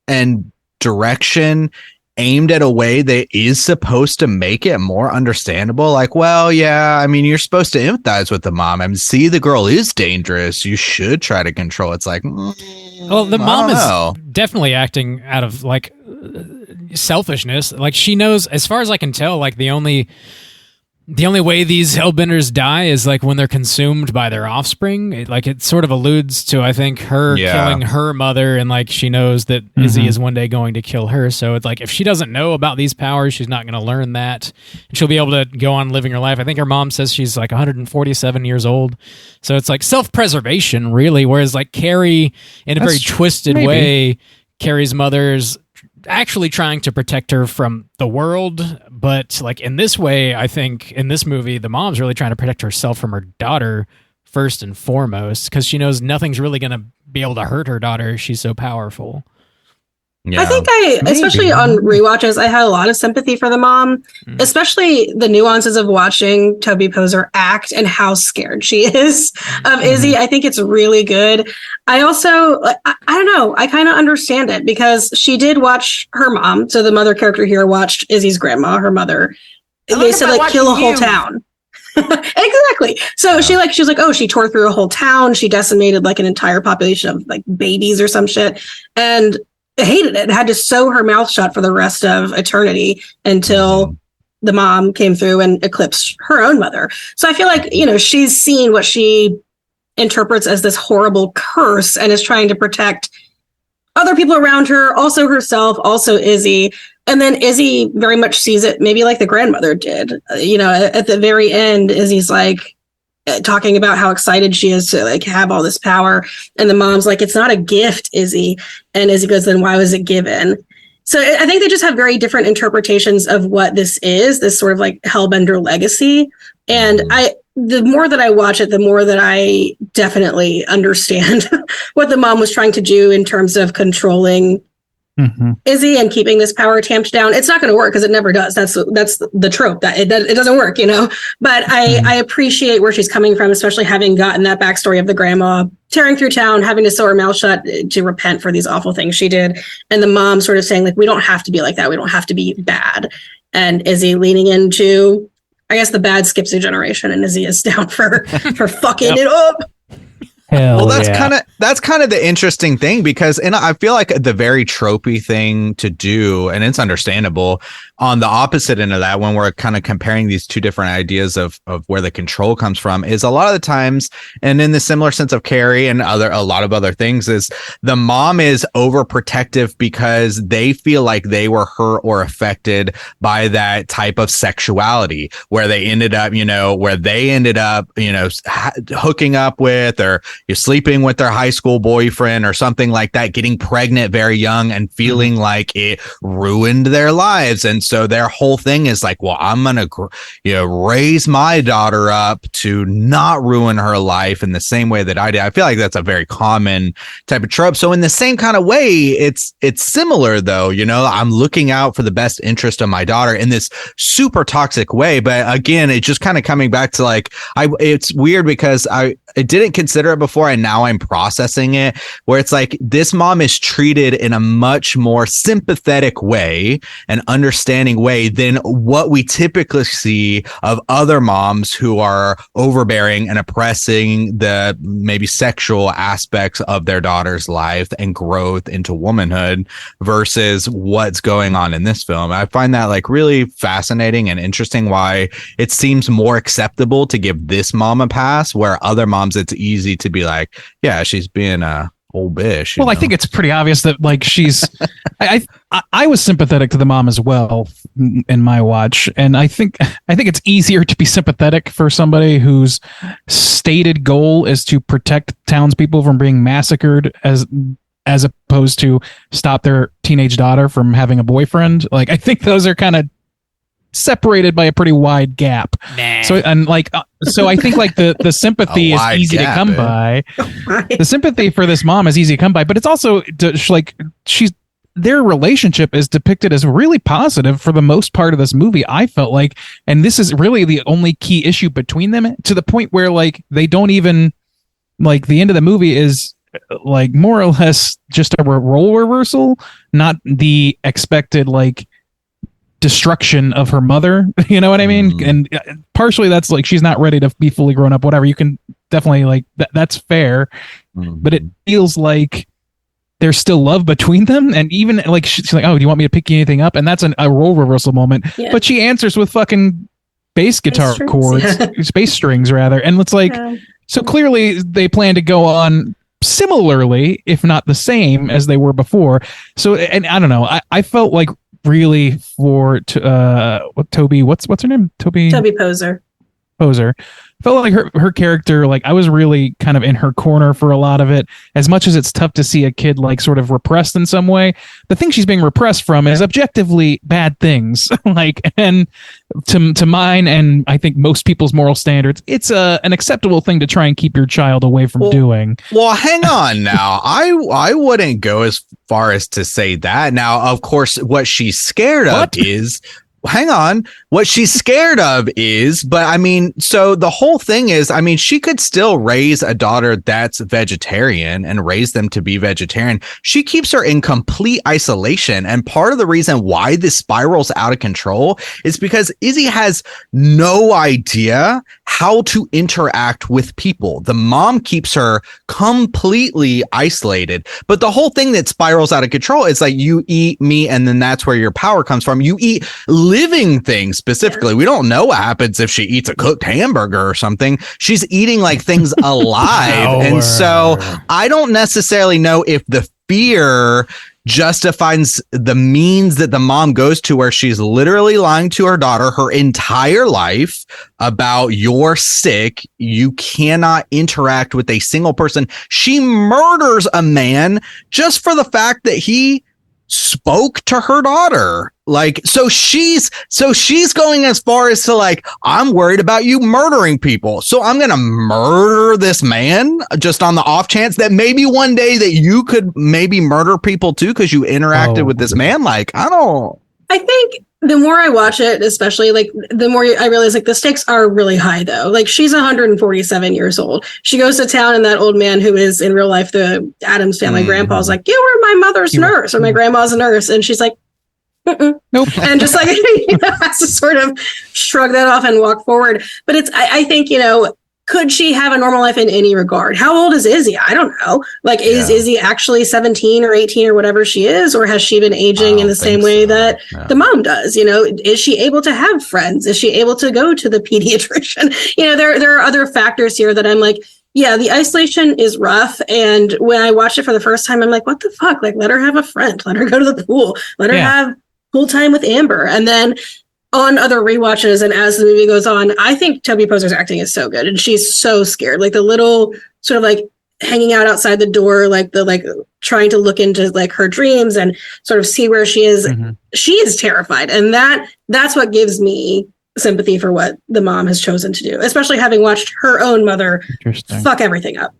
and direction aimed at a way that is supposed to make it more understandable? Like, well, yeah, I mean, you're supposed to empathize with the mom and see the girl is dangerous. You should try to control. It's like, well, the mom is definitely acting out of like selfishness. Like she knows, as far as I can tell, like the only way these Hellbenders die is like when they're consumed by their offspring. It sort of alludes to, I think, her killing her mother, and like she knows that Izzy is one day going to kill her. So it's like if she doesn't know about these powers, she's not going to learn that, and she'll be able to go on living her life. I think her mom says she's like 147 years old. So it's like self-preservation, really. Whereas like Carrie, in a very twisted way, Carrie's mother's actually trying to protect her from the world, but like in this way, I think in this movie the mom's really trying to protect herself from her daughter first and foremost, because she knows nothing's really going to be able to hurt her daughter. She's so powerful. Yeah, I think especially on rewatches, I had a lot of sympathy for the mom, especially the nuances of watching Toby Poser act and how scared she is of Izzy. I think it's really good. I also, I don't know, I kind of understand it because she did watch her mom. So the mother character here watched Izzy's grandma, her mother. They said like kill a whole town. Exactly. So she was like, oh, she tore through a whole town. She decimated like an entire population of like babies or some shit. And hated it, had to sew her mouth shut for the rest of eternity until the mom came through and eclipsed her own mother. So I feel like, she's seen what she interprets as this horrible curse and is trying to protect other people around her, also herself, also Izzy. And then Izzy very much sees it maybe like the grandmother did. At the very end, Izzy's like, talking about how excited she is to like have all this power. And the mom's like, it's not a gift, Izzy. And Izzy goes, then why was it given? So I think they just have very different interpretations of what this is, this sort of like Hellbender legacy. And the more that I watch it, the more that I definitely understand what the mom was trying to do in terms of controlling Izzy and keeping this power tamped down. It's not going to work because it never does. That's the trope that it doesn't work, you know. But I appreciate where she's coming from, especially having gotten that backstory of the grandma tearing through town, having to sew her mouth shut to repent for these awful things she did, and the mom sort of saying like, we don't have to be like that. We don't have to be bad. And Izzy leaning into, I guess the bad skips a generation, and Izzy is down for fucking it up. Hell well, that's kind of the interesting thing, because I feel like the very tropey thing to do, and it's understandable, on the opposite end of that, when we're kind of comparing these two different ideas of where the control comes from, is a lot of the times, and in the similar sense of Carrie and a lot of other things, is the mom is overprotective because they feel like they were hurt or affected by that type of sexuality, where they ended up, hooking up with, or you're sleeping with their high school boyfriend or something like that, getting pregnant very young and feeling like it ruined their lives. And so their whole thing is like, well, I'm going to, raise my daughter up to not ruin her life in the same way that I did. I feel like that's a very common type of trope. So in the same kind of way, it's similar though, I'm looking out for the best interest of my daughter in this super toxic way. But again, it's just kind of coming back to like, it's weird because I didn't consider it before, and now I'm processing it, where it's like this mom is treated in a much more sympathetic way and understanding way than what we typically see of other moms who are overbearing and oppressing the maybe sexual aspects of their daughter's life and growth into womanhood, versus what's going on in this film. I find that like really fascinating and interesting, why it seems more acceptable to give this mom a pass, where other moms, it's easy to be like, yeah, she's being a old bitch. Well, I think it's pretty obvious that like she's I was sympathetic to the mom as well in my watch, and I think it's easier to be sympathetic for somebody whose stated goal is to protect townspeople from being massacred as opposed to stop their teenage daughter from having a boyfriend. Like, I think those are kind of separated by a pretty wide gap. Nah. So I think like the sympathy is easy to come by. The sympathy for this mom is easy to come by, but it's also like their relationship is depicted as really positive for the most part of this movie, I felt like, and this is really the only key issue between them, to the point where like they don't even, like, the end of the movie is like more or less just a role reversal, not the expected like destruction of her mother. You know what I mean? And partially that's like she's not ready to be fully grown up, whatever. You can definitely like that's fair, but it feels like there's still love between them. And even like she's like, oh, do you want me to pick anything up? And that's a role reversal moment. Yeah. But she answers with fucking bass guitar chords, bass strings rather. And it's like, so clearly they plan to go on similarly, if not the same as they were before. So, and I don't know, I felt like really for Toby, what's her name? Toby Poser. Felt like her character, like I was really kind of in her corner for a lot of it. As much as it's tough to see a kid like sort of repressed in some way, the thing she's being repressed from is objectively bad things. Like, and to mine and I think most people's moral standards, it's an acceptable thing to try and keep your child away from doing. Well, hang on now. I wouldn't go as far as to say that. Now, of course, what she's scared of is. Hang on. What she's scared of is, but I mean, so the whole thing is, I mean, she could still raise a daughter that's vegetarian and raise them to be vegetarian. She keeps her in complete isolation. And part of the reason why this spirals out of control is because Izzy has no idea how to interact with people. The mom keeps her completely isolated. But the whole thing that spirals out of control is like, you eat meat and then that's where your power comes from. You eat living things specifically. We don't know what happens if she eats a cooked hamburger or something. She's eating like things alive. And so I don't necessarily know if the fear justifies the means that the mom goes to, where she's literally lying to her daughter her entire life about you're sick, you cannot interact with a single person. She murders a man just for the fact that he spoke to her daughter. Like, so she's going as far as to like, I'm worried about you murdering people, so I'm gonna murder this man just on the off chance that maybe one day that you could maybe murder people too because you interacted with this man. Like, I think the more I watch it, especially like the more I realize like the stakes are really high though. Like, she's 147 years old. She goes to town, and that old man who is in real life the Addams family grandpa's like, you were my mother's nurse, or my grandma's a nurse, and she's like, nope. And just like, has to sort of shrug that off and walk forward. But I think, could she have a normal life in any regard? How old is Izzy? I don't know. Like, is Izzy actually 17 or 18 or whatever she is? Or has she been aging in the same way that the mom does? Is she able to have friends? Is she able to go to the pediatrician? There are other factors here that I'm like, yeah, the isolation is rough. And when I watched it for the first time, I'm like, what the fuck? Like, let her have a friend. Let her go to the pool. Let her have pool time with Amber. And then on other rewatches and as the movie goes on, I think Toby Poser's acting is so good, and she's so scared. Like the little sort of like hanging out outside the door, like the like trying to look into like her dreams and sort of see where she is. Mm-hmm. She is terrified, and that's what gives me sympathy for what the mom has chosen to do, especially having watched her own mother fuck everything up.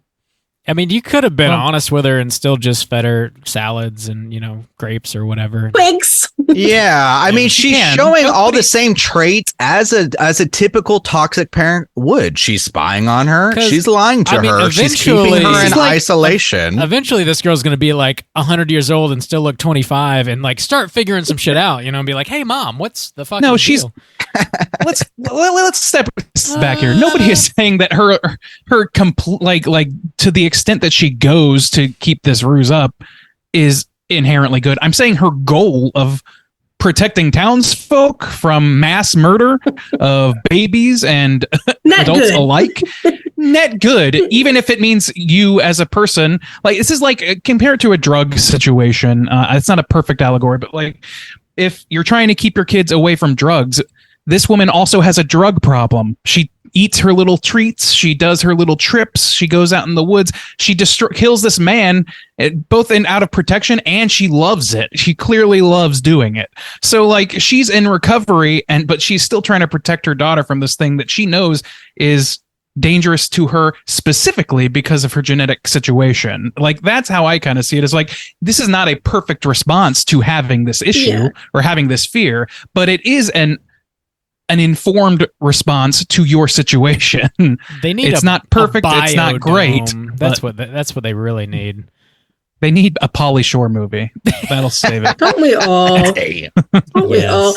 I mean, you could have been honest with her and still just fed her salads and, grapes or whatever. Thanks. Yeah. I mean, she's showing all the same traits as a typical toxic parent would. She's spying on her. She's lying to her. She's keeping her in isolation. Eventually, this girl's going to be like 100 years old and still look 25 and like start figuring some shit out, and be like, hey, mom, what's the fucking deal? She's... let's step back here. Nobody is saying that her complete like to the extent that she goes to keep this ruse up is inherently good. I'm saying her goal of protecting townsfolk from mass murder of babies and adults alike, net good, even if it means you as a person. Like, this is like, compared to a drug situation, it's not a perfect allegory, but like, if you're trying to keep your kids away from drugs, this woman also has a drug problem. She eats her little treats. She does her little trips. She goes out in the woods. She kills this man, both out of protection, and she loves it. She clearly loves doing it. So like, she's in recovery, but she's still trying to protect her daughter from this thing that she knows is dangerous to her specifically because of her genetic situation. Like, that's how I kind of see it. Is like, this is not a perfect response to having this issue or having this fear, but it is an informed response to your situation. They need it's not perfect, it's not great. That's what they really need. They need a Pauly Shore movie. That'll save it. Don't we all? Don't we all?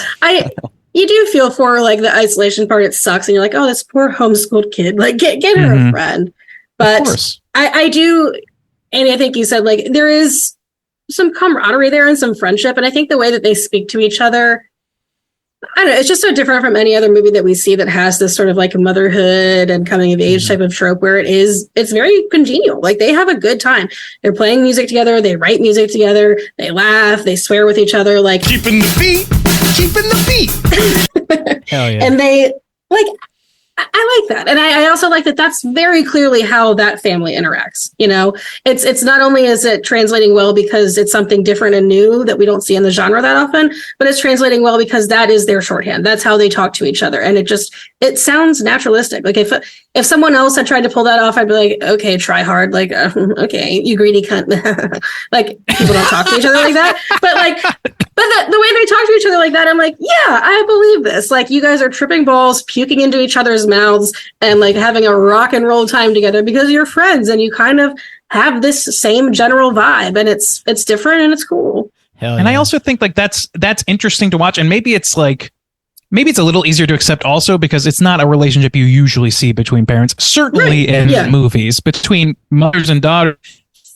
You do feel for like the isolation part. It sucks, and you're like, oh, this poor homeschooled kid. Like, get her a friend. But I do, and I think you said like there is some camaraderie there and some friendship, and I think the way that they speak to each other, I don't know, it's just so different from any other movie that we see that has this sort of like motherhood and coming of age type of trope, where it's very congenial. Like, they have a good time. They're playing music together. They write music together. They laugh. They swear with each other. Like, keeping the beat. Hell yeah. And they like, I like that. And I also like that that's very clearly how that family interacts. It's not only is it translating well because it's something different and new that we don't see in the genre that often, but it's translating well because that is their shorthand. That's how they talk to each other. And it sounds naturalistic. Like, if someone else had tried to pull that off, I'd be like, okay, try hard. Like, okay, you greedy cunt. Like, people don't talk to each other like that. But the way they talk to each other like that, I'm like, yeah, I believe this. Like, you guys are tripping balls, puking into each other's mouths, and like having a rock and roll time together because you're friends and you kind of have this same general vibe, and it's different and it's cool. Hell yeah. And I also think like that's interesting to watch, and maybe it's a little easier to accept also because it's not a relationship you usually see between parents, certainly in movies between mothers and daughters.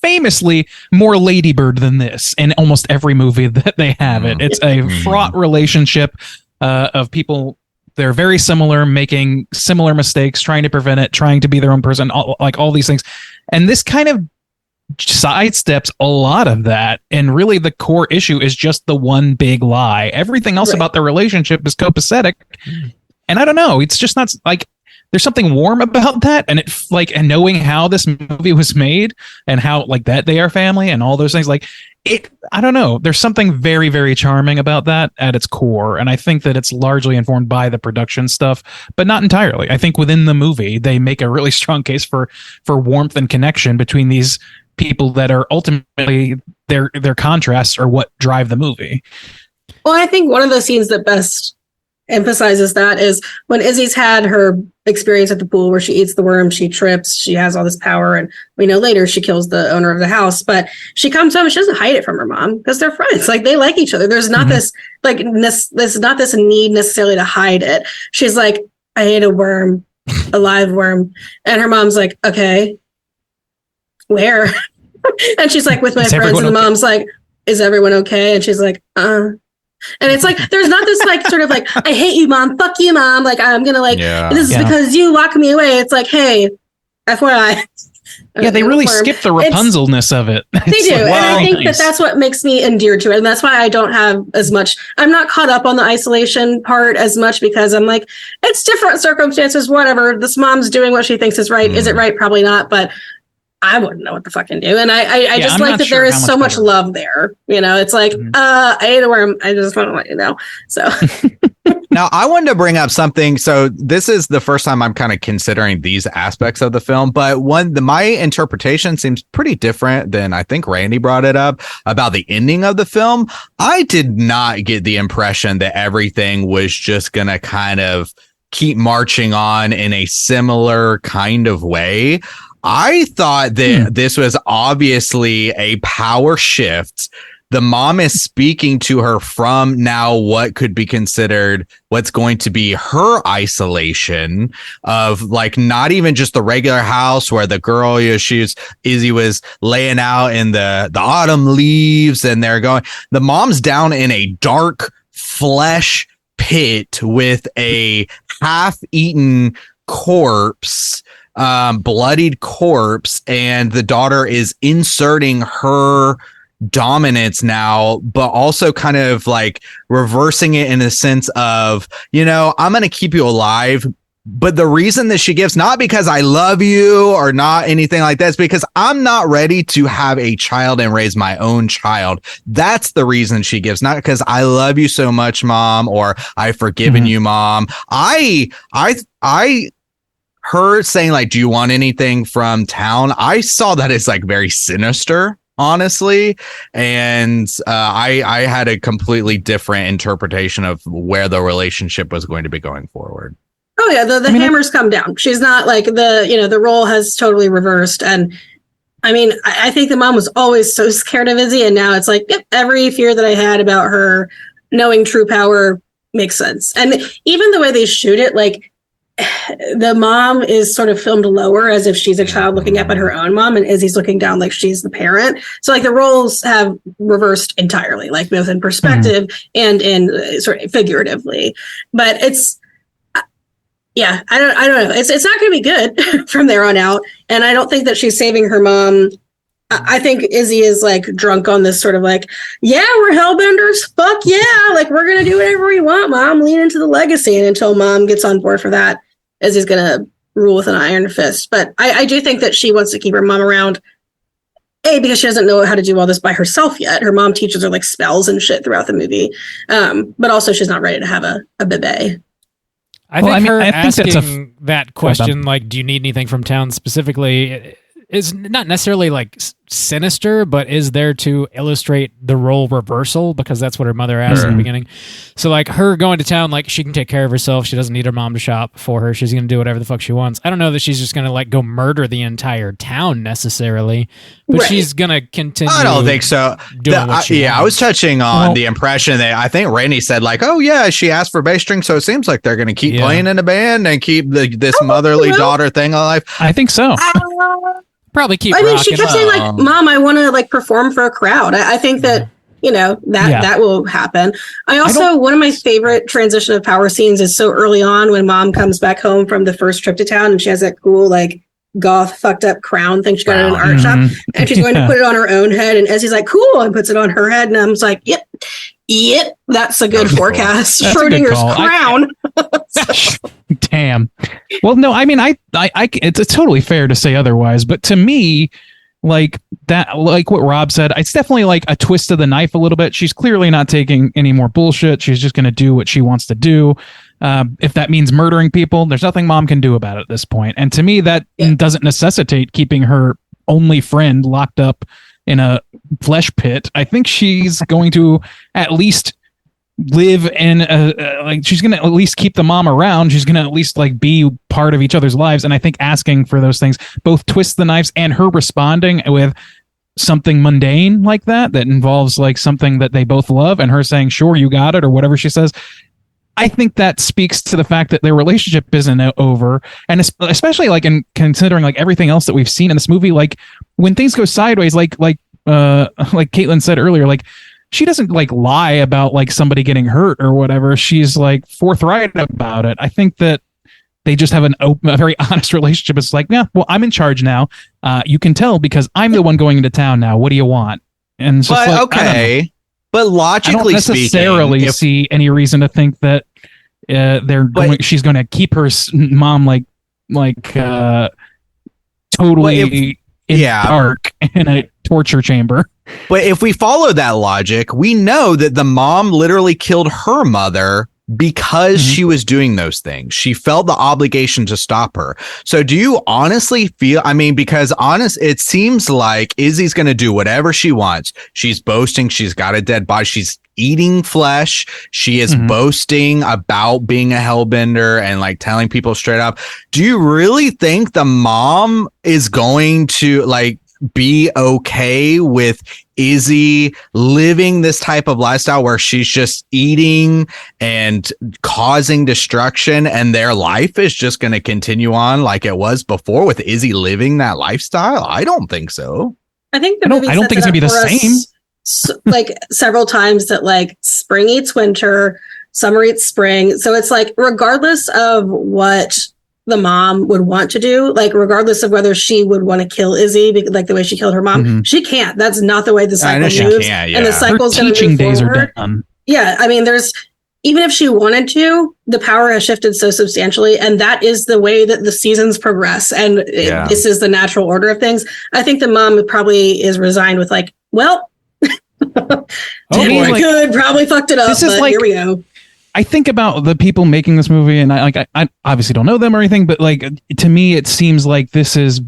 Famously more ladybird than this in almost every movie that they have it. It's a fraught relationship of people. They're very similar, making similar mistakes, trying to prevent it, trying to be their own person, all these things. And this kind of sidesteps a lot of that, and really the core issue is just the one big lie. Everything else about the relationship is copacetic, and I don't know, it's just not like there's something warm about that, and and knowing how this movie was made and how like that they are family and all those things, like it, I don't know, there's something very, very charming about that at its core, and I think that it's largely informed by the production stuff, but not entirely. I think within the movie they make a really strong case for warmth and connection between these people that are ultimately their contrasts are what drive the movie. Well, I think one of the scenes that best emphasizes that is when Izzy's had her experience at the pool where she eats the worm, she trips, she has all this power, and we know later she kills the owner of the house, but she comes home and she doesn't hide it from her mom because they're friends. Like, they like each other. There's not this not this need necessarily to hide it. She's like, I ate a worm, a live worm. And her mom's like, okay, where? And she's like, with my friends. And the mom's like, is everyone okay? And she's like, And it's like, there's not this like sort of like, I hate you, mom. Fuck you, mom. Like, I'm going to like, this is because you lock me away. It's like, hey, FYI. Yeah, they really skip the Rapunzelness of it. They do. Like, and I think that's what makes me endeared to it. And that's why I don't have as much, I'm not caught up on the isolation part as much, because I'm like, it's different circumstances, whatever. This mom's doing what she thinks is right. Is it right? Probably not. But I wouldn't know what to fucking do. And I just like that there is so much love there. You know, it's like, I ate a worm. I just want to let you know. So now I wanted to bring up something. So this is the first time I'm kind of considering these aspects of the film, but my interpretation seems pretty different than I think Randy brought it up about the ending of the film. I did not get the impression that everything was just going to kind of keep marching on in a similar kind of way. I thought that this was obviously a power shift. The mom is speaking to her from now what could be considered what's going to be her isolation of like not even just the regular house where the girl, Izzy was laying out in the autumn leaves and they're going. The mom's down in a dark flesh pit with a half-eaten corpse, bloodied corpse, and the daughter is inserting her dominance now, but also kind of like reversing it in the sense of, I'm going to keep you alive. But the reason that she gives, not because I love you or not anything like that, is because I'm not ready to have a child and raise my own child. That's the reason she gives, not because I love you so much, mom, or I've forgiven you, mom. Her saying like, do you want anything from town? I saw that as like very sinister, honestly. And I had a completely different interpretation of where the relationship was going to be going forward. Oh yeah. The hammers come down. She's not like the role has totally reversed. And I mean, I think the mom was always so scared of Izzy. And now it's like, yep, every fear that I had about her knowing true power makes sense. And even the way they shoot it, like, the mom is sort of filmed lower as if she's a child looking up at her own mom, and Izzy's looking down like she's the parent. So like the roles have reversed entirely, like both in perspective and in sort of figuratively. But it's, I don't know. It's not going to be good from there on out. And I don't think that she's saving her mom. I think Izzy is like drunk on this sort of like, yeah, we're Hellbenders. Fuck yeah. Like, we're going to do whatever we want, mom. Lean into the legacy. And until mom gets on board for that, Izzy's going to rule with an iron fist. But I do think that she wants to keep her mom around. Because she doesn't know how to do all this by herself yet. Her mom teaches her like spells and shit throughout the movie. But also she's not ready to have a bébé. I think asking that question, like, do you need anything from town specifically, is not necessarily like sinister, but is there to illustrate the role reversal, because that's what her mother asked in the beginning. So like her going to town, like she can take care of herself. She doesn't need her mom to shop for her. She's going to do whatever the fuck she wants. I don't know that she's just going to like go murder the entire town necessarily, but she's going to continue. I don't think so. I was touching on the impression that I think Randy said like, oh yeah, she asked for bass string. So it seems like they're going to keep playing in a band and keep this motherly daughter thing alive. I think so. Probably keep. I mean, she kept saying like, "Mom, I want to like perform for a crowd." I think that that will happen. I also one of my favorite transition of power scenes is so early on when mom comes back home from the first trip to town and she has that cool like goth fucked up crown thing she got at an art shop, and she's going to put it on her own head, and Ezzy's like, cool, and puts it on her head, and I'm just like, yep, that's a good forecast. Schrodinger's crown. Damn. Well, no, I mean, it's totally fair to say otherwise, but to me, like that, like what Rob said, it's definitely like a twist of the knife a little bit. She's clearly not taking any more bullshit. She's just going to do what she wants to do. If that means murdering people, there's nothing mom can do about it at this point. And to me, that doesn't necessitate keeping her only friend locked up in a flesh pit. I think she's going to at least live in she's going to at least keep the mom around. She's going to at least like be part of each other's lives. And I think asking for those things, both twist the knives and her responding with something mundane like that involves like something that they both love, and her saying, sure, you got it, or whatever she says. I think that speaks to the fact that their relationship isn't over. And especially like in considering like everything else that we've seen in this movie, like when things go sideways, like Caitlin said earlier, like she doesn't like lie about like somebody getting hurt or whatever. She's like forthright about it. I think that they just have a very honest relationship. It's like, yeah, well, I'm in charge now. You can tell because I'm the one going into town now. What do you want? And it's just like, okay. But logically I don't necessarily see any reason to think that she's going to keep her mom totally dark in a torture chamber. But if we follow that logic, we know that the mom literally killed her mother because she was doing those things. She felt the obligation to stop her. So do you honestly feel, I mean, because it seems like Izzy's going to do whatever she wants. She's boasting. She's got a dead body. She's eating flesh. She is boasting about being a hellbender and like telling people straight up. Do you really think the mom is going to like be okay with Izzy living this type of lifestyle where she's just eating and causing destruction, and their life is just going to continue on like it was before with Izzy living that lifestyle? I don't think so. I think I don't think it's going to be the same. Like several times that like spring eats winter, summer eats spring. So it's like regardless of what the mom would want to do, like regardless of whether she would want to kill Izzy, like the way she killed her mom, she can't. That's not the way the cycle moves. And the cycle's going to move days forward. Are done. Yeah, I mean, even if she wanted to, the power has shifted so substantially, and that is the way that the seasons probably and this is the natural order of things. I think the mom probably is resigned with like, well, good, probably fucked it up, but here we go. I think about the people making this movie, and I obviously don't know them or anything, but like to me, it seems like it's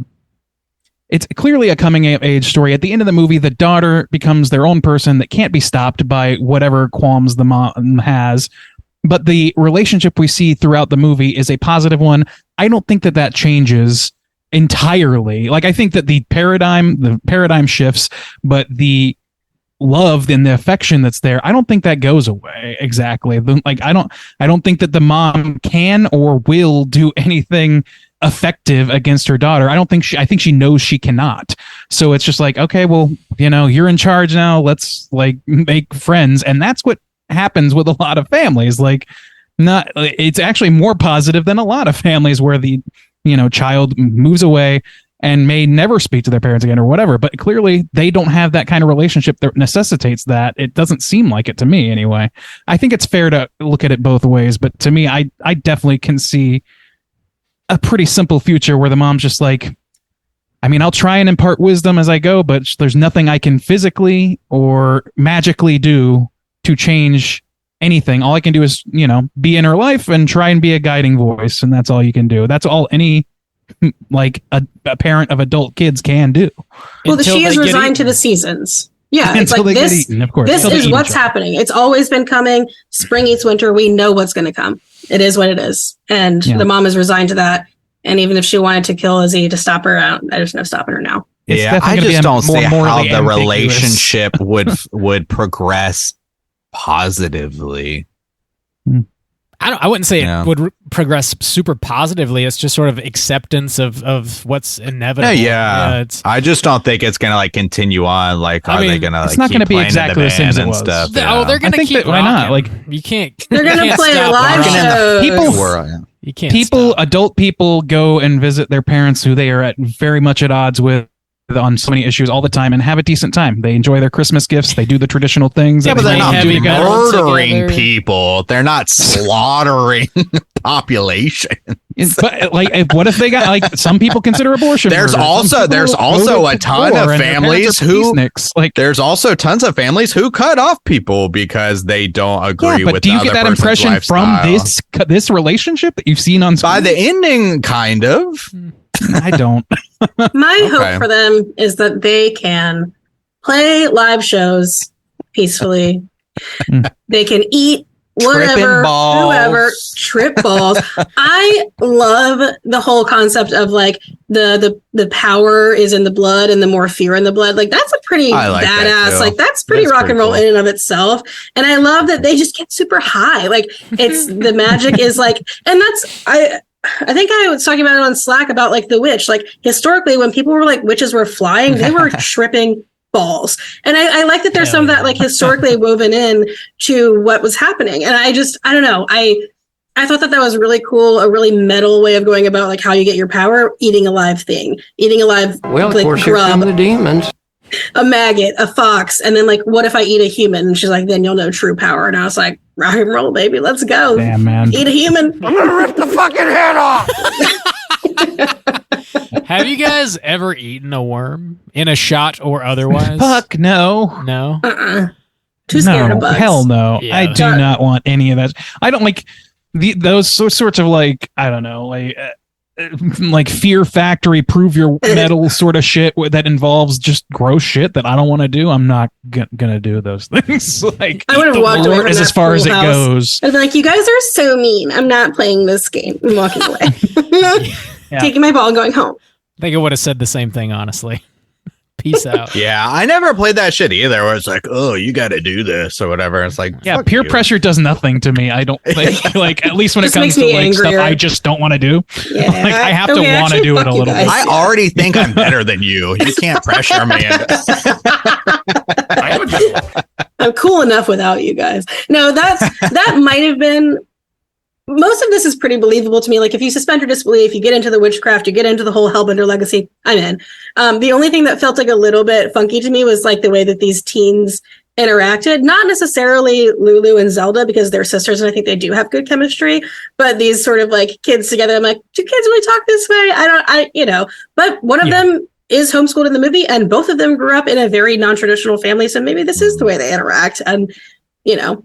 clearly a coming of age story. At the end of the movie, the daughter becomes their own person that can't be stopped by whatever qualms the mom has. But the relationship we see throughout the movie is a positive one. I don't think that changes entirely. Like I think that the paradigm shifts, but the love and the affection that's there, I don't think that goes away exactly. Like I don't think that the mom can or will do anything effective against her daughter. I think she knows she cannot. So it's just like, okay, well, you're in charge now. Let's like make friends. And that's what happens with a lot of families. Like it's actually more positive than a lot of families where the, child moves away and may never speak to their parents again or whatever. But clearly they don't have that kind of relationship that necessitates that. It doesn't seem like it to me anyway. I think it's fair to look at it both ways. But to me, I definitely can see a pretty simple future where the mom's just like, I mean, I'll try and impart wisdom as I go, but there's nothing I can physically or magically do to change anything. All I can do is, be in her life and try and be a guiding voice. And that's all you can do. That's all any like a parent of adult kids can do. Well, she is resigned to the seasons. Yeah, it's like this. Eaten, of course. This is what's happening. It's always been coming. Spring eats winter. We know what's going to come. It is what it is, and the mom is resigned to that. And even if she wanted to kill Izzy to stop her, there's no stopping her now. I just don't see how the relationship would progress positively. I wouldn't say it would progress super positively. It's just sort of acceptance of what's inevitable. I just don't think it's gonna like continue on. Like, are they gonna? It's not gonna be exactly the same as it was. Oh, they're gonna keep. Why not? Like, you can't. They're gonna play a live show. You can't stop. Adult people go and visit their parents who they are very much at odds with on so many issues all the time and have a decent time. They enjoy their Christmas gifts. They do the traditional things. Yeah, but they're not heavy metal murdering together. people. They're not slaughtering population. But what if they got some people consider abortion? There's murder. also a ton of families who there's also tons of families who cut off people because they don't agree with. But do you get that impression from this relationship that you've seen on screen? By the ending, kind of. I don't. My hope for them is that they can play live shows peacefully. They can eat whatever, whoever, trip balls. I love the whole concept of like the power is in the blood and the more fear in the blood. Like that's a pretty badass. Like that's pretty rock and roll in and of itself. And I love that they just get super high. Like it's the magic is like, and that's I think I was talking about it on Slack about like the witch. Like historically, when people were like witches were flying, they were tripping balls. And I like that there's some of that like historically woven in to what was happening. And I don't know. I thought that was really cool, a really metal way of going about like how you get your power, eating a live thing, eating a live Well, of like, course, here come the demons. a maggot, a fox, and then like, what if I eat a human? And she's like, then you'll know true power. And I was like, rock and roll, baby, let's go. Damn, man. Eat a human. I'm gonna rip the fucking head off. Have you guys ever eaten a worm in a shot or otherwise? Fuck no. No. Too scared of bugs. Hell no. Yeah. I do not want any of that. I don't like those sorts of like, I don't know, like Fear Factory, prove your metal sort of shit that involves just gross shit that I don't want to do. I'm not gonna do those things. Like I would have walked away from as that far as it pool house. goes. I'd be like, you guys are so mean. I'm not playing this game. I'm walking away. Taking my ball and going home. I think I would have said the same thing, honestly. Peace out. Yeah, I never played that shit either. Where it's like, oh, you got to do this or whatever. It's like, Yeah, fuck peer you. pressure does nothing to me. I don't like at least when it Just comes makes to me like stuff angrier. I just don't want to do. Yeah. Like I have to Okay, want to actually, do it fuck a you little guys. bit. I already think I'm better than you. You can't pressure me. I'm cool enough without you guys. No, that might have been. Most of this is pretty believable to me. Like if you suspend your disbelief, you get into the witchcraft, you get into the whole Hellbender legacy, I'm in. The only thing that felt like a little bit funky to me was like the way that these teens interacted. Not necessarily Lulu and Zelda because they're sisters and I think they do have good chemistry, but these sort of like kids together, I'm like, do kids really talk this way? But one of them is homeschooled in the movie and both of them grew up in a very non-traditional family. So maybe this is the way they interact. And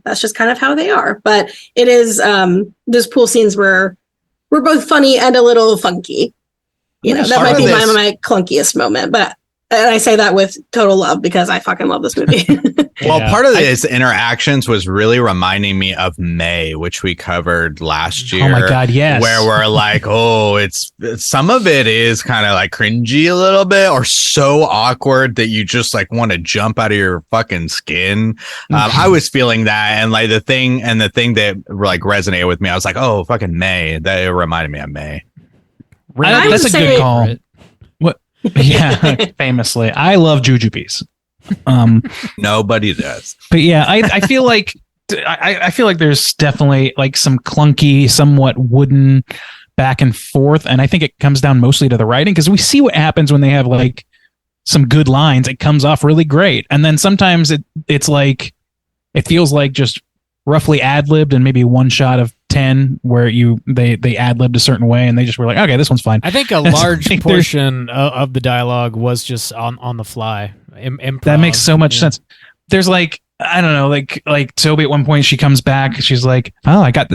that's just kind of how they are. But it is, those pool scenes were both funny and a little funky. That might be my clunkiest moment, and I say that with total love because I fucking love this movie. Well, part of these interactions was really reminding me of May, which we covered last year. Oh my God, yes. Where we're like, oh, it's some of it is kind of like cringy a little bit or so awkward that you just like want to jump out of your fucking skin. I was feeling that. And like the thing that like resonated with me, I was like, oh, fucking May. That it reminded me of May. That's a good call. What? Yeah, famously, I love jujubes. Nobody does. But yeah, I feel like I feel like there's definitely like some clunky, somewhat wooden back and forth, and I think it comes down mostly to the writing because we see what happens when they have like some good lines. It comes off really great, and then sometimes it's like it feels like just roughly ad-libbed and maybe one shot of 10 where they ad-libbed a certain way and they just were like, okay, this one's fine. I think a large portion of the dialogue was just on the fly. Improv, that makes so much sense. There's like, I don't know, like Toby at one point she comes back, she's like, oh, I got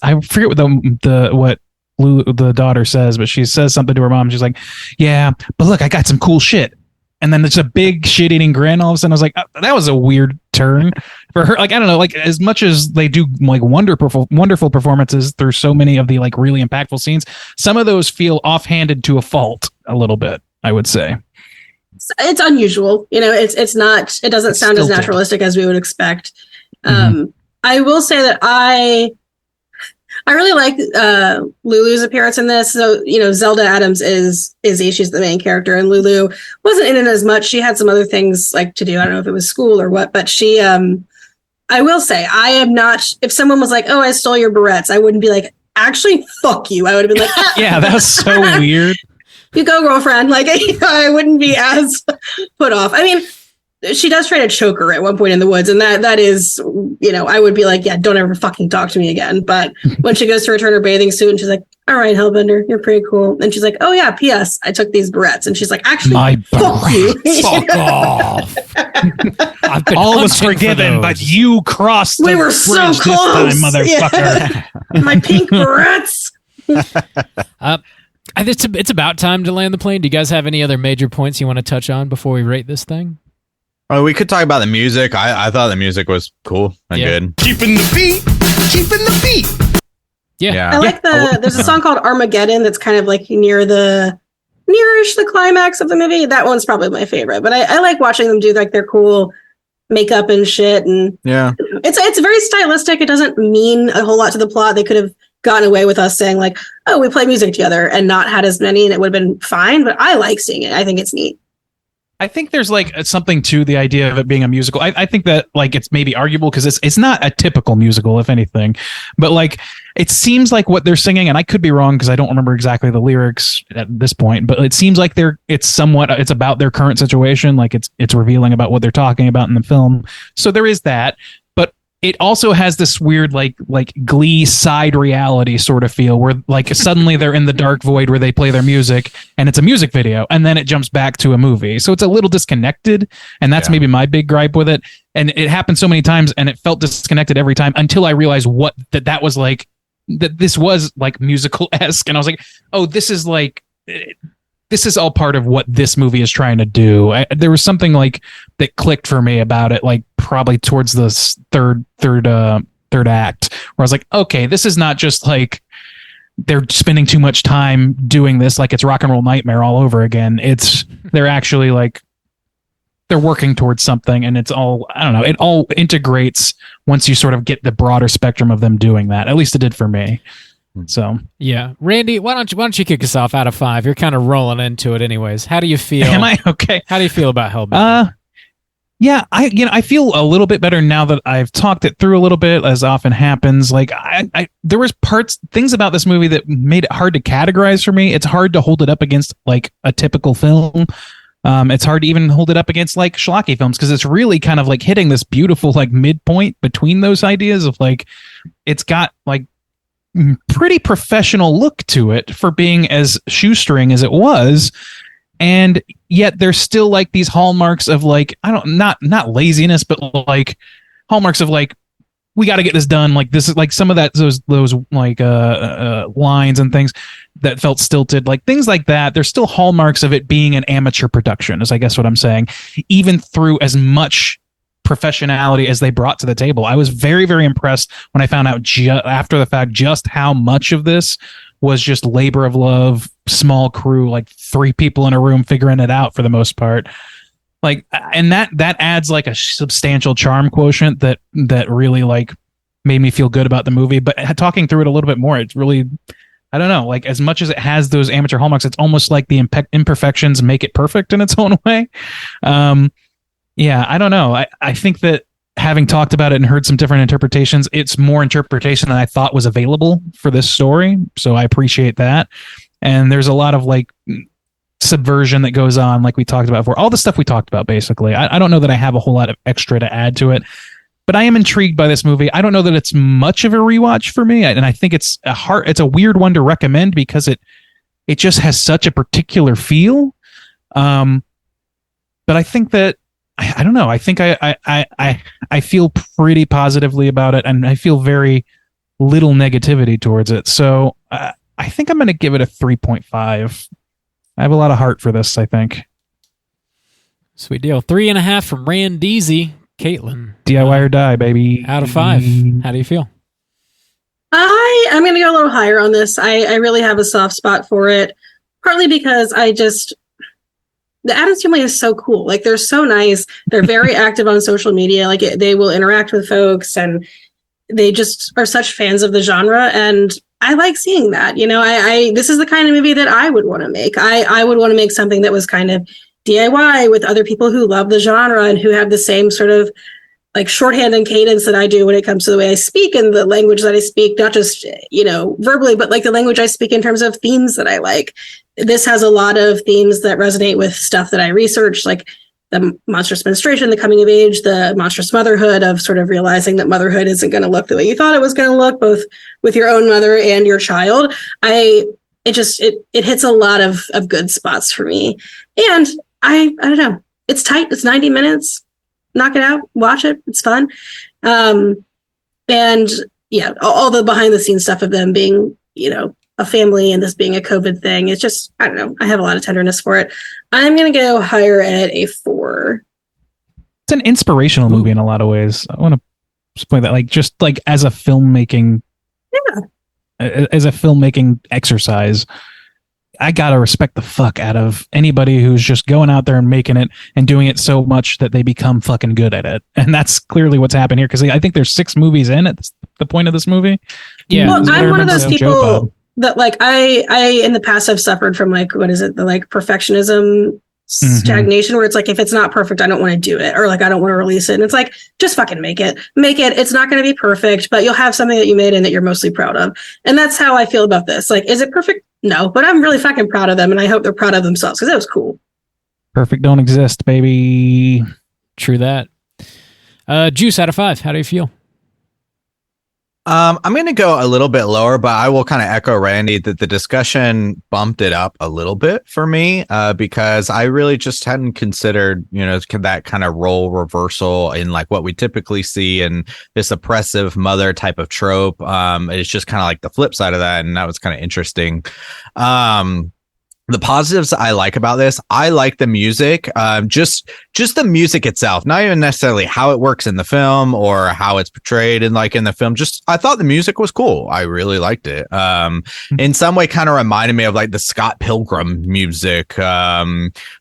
I forget what the daughter says, but she says something to her mom. She's like, yeah, but look, I got some cool shit. And then there's a big shit-eating grin all of a sudden. I was like, oh, that was a weird turn for her. Like, I don't know, like as much as they do like wonderful performances through so many of the like really impactful scenes, some of those feel offhanded to a fault a little bit, I would say. It's unusual. It's not, it doesn't sound as naturalistic as we would expect. I will say that I really like Lulu's appearance in this. So, Zelda Adams is Izzy. She's the main character, and Lulu wasn't in it as much. She had some other things like to do. I don't know if it was school or what, but she, I will say, I am not, if someone was like, oh, I stole your barrettes, I wouldn't be like, actually, fuck you. I would have been like, Yeah, that was so weird. you go, girlfriend. Like, I wouldn't be as put off. I mean, she does try to choke her at one point in the woods, and that is, I would be like, yeah, don't ever fucking talk to me again. But when she goes to return her bathing suit, and she's like, all right, Hellbender, you're pretty cool. And she's like, oh yeah, P.S. I took these barrettes. And she's like, actually, My fuck you. Fuck off. I've been All was hunting for forgiven, those. but you crossed We the were so bridge close. this time, motherfucker. Yeah. My pink barrettes. It's about time to land the plane. Do you guys have any other major points you want to touch on before we rate this thing? Oh, we could talk about the music. I thought the music was cool and good. Keeping the beat. Keeping the beat. Yeah. I like there's a song called Armageddon that's kind of like nearish the climax of the movie. That one's probably my favorite, but I like watching them do like their cool makeup and shit. And Yeah. it's very stylistic. It doesn't mean a whole lot to the plot. They could have gotten away with us saying like, oh, we play music together and not had as many and it would have been fine. But I like seeing it. I think it's neat. I think there's like something to the idea of it being a musical. I think that like it's maybe arguable because it's not a typical musical, if anything, but like it seems like what they're singing, and I could be wrong because I don't remember exactly the lyrics at this point, but it seems like it's about their current situation, like it's revealing about what they're talking about in the film. So there is that. It also has this weird like Glee side reality sort of feel where like suddenly they're in the dark void where they play their music and it's a music video and then it jumps back to a movie. So it's a little disconnected, and that's maybe my big gripe with it. And it happened so many times and it felt disconnected every time until I realized that was like, that this was like musical-esque, and I was like, oh, this is all part of what this movie is trying to do. There was something like that clicked for me about it, like probably towards the third act, where I was like, okay, this is not just like they're spending too much time doing this like it's Rock and Roll Nightmare all over again. They're actually like they're working towards something, and it's all, I don't know, it all integrates once you sort of get the broader spectrum of them doing that. At least it did for me. So yeah, Randy, why don't you kick us off out of 5? You're kind of rolling into it, anyways. How do you feel? am I okay? How do you feel about Hellbender? Yeah, I feel a little bit better now that I've talked it through a little bit, as often happens. Like there was things about this movie that made it hard to categorize for me. It's hard to hold it up against like a typical film. It's hard to even hold it up against like schlocky films because it's really kind of like hitting this beautiful like midpoint between those ideas of like it's got like pretty professional look to it for being as shoestring as it was, and yet there's still like these hallmarks of like not laziness, but like hallmarks of like we got to get this done. Like this is like some of that those like lines and things that felt stilted, like things like that. There's still hallmarks of it being an amateur production, is I guess what I'm saying, even through as much professionality as they brought to the table. I was very, very impressed when I found out after the fact just how much of this was just labor of love, small crew, like 3 people in a room figuring it out for the most part. Like, and that adds like a substantial charm quotient that really like made me feel good about the movie. But talking through it a little bit more, it's really, I don't know, like as much as it has those amateur hallmarks, it's almost like the imperfections make it perfect in its own way. Yeah, I don't know. I think that having talked about it and heard some different interpretations, it's more interpretation than I thought was available for this story. So I appreciate that. And there's a lot of like subversion that goes on, like we talked about before. All the stuff we talked about, basically. I don't know that I have a whole lot of extra to add to it, but I am intrigued by this movie. I don't know that it's much of a rewatch for me, and I think it's a weird one to recommend because it just has such a particular feel. But I think that I don't know. I think I feel pretty positively about it, and I feel very little negativity towards it. So I think I'm going to give it a 3.5. I have a lot of heart for this, I think. Sweet deal. 3.5 from Randeezy. Caitlin. DIY or die, baby. Out of 5. How do you feel? I'm going to go a little higher on this. I really have a soft spot for it, partly because the Addams Family is so cool. Like, they're so nice. They're very active on social media. Like, they will interact with folks, and they just are such fans of the genre. And I like seeing that. You know, this is the kind of movie that I would want to make. I would want to make something that was kind of DIY with other people who love the genre and who have the same sort of like shorthand and cadence that I do when it comes to the way I speak and the language that I speak, not just, verbally, but like the language I speak in terms of themes that I like. This has a lot of themes that resonate with stuff that I research, like the monstrous menstruation, the coming of age, the monstrous motherhood, of sort of realizing that motherhood isn't going to look the way you thought it was going to look, both with your own mother and your child. It hits a lot of good spots for me. And I don't know, it's tight. It's 90 minutes. Knock it out, watch it. It's fun. And yeah, all the behind the scenes stuff of them being, a family and this being a COVID thing. It's just, I don't know. I have a lot of tenderness for it. I'm going to go higher at a 4. It's an inspirational movie in a lot of ways. I want to just point that, just as a filmmaking, as a filmmaking exercise, I gotta respect the fuck out of anybody who's just going out there and making it and doing it so much that they become fucking good at it. And that's clearly what's happened here, because I think there's 6 movies in at the point of this movie. Yeah, well, I'm one of those people that I in the past have suffered from the perfectionism stagnation, where it's like, if it's not perfect, I don't want to do it, or I don't want to release it. And it's like, just fucking make it. It's not going to be perfect, but you'll have something that you made and that you're mostly proud of. And that's how I feel about this. Is it perfect? No, but I'm really fucking proud of them, and I hope they're proud of themselves, because that was cool. Perfect don't exist, baby. True that. Juice, out of 5, how do you feel? I'm going to go a little bit lower, but I will kind of echo Randy that the discussion bumped it up a little bit for me, because I really just hadn't considered, that kind of role reversal in what we typically see in this oppressive mother type of trope. It's just kind of like the flip side of that. And that was kind of interesting. The positives I like about this, I like the music, just the music itself, not even necessarily how it works in the film or how it's portrayed in the film. Just, I thought the music was cool. I really liked it. In some way kind of reminded me of the Scott Pilgrim music,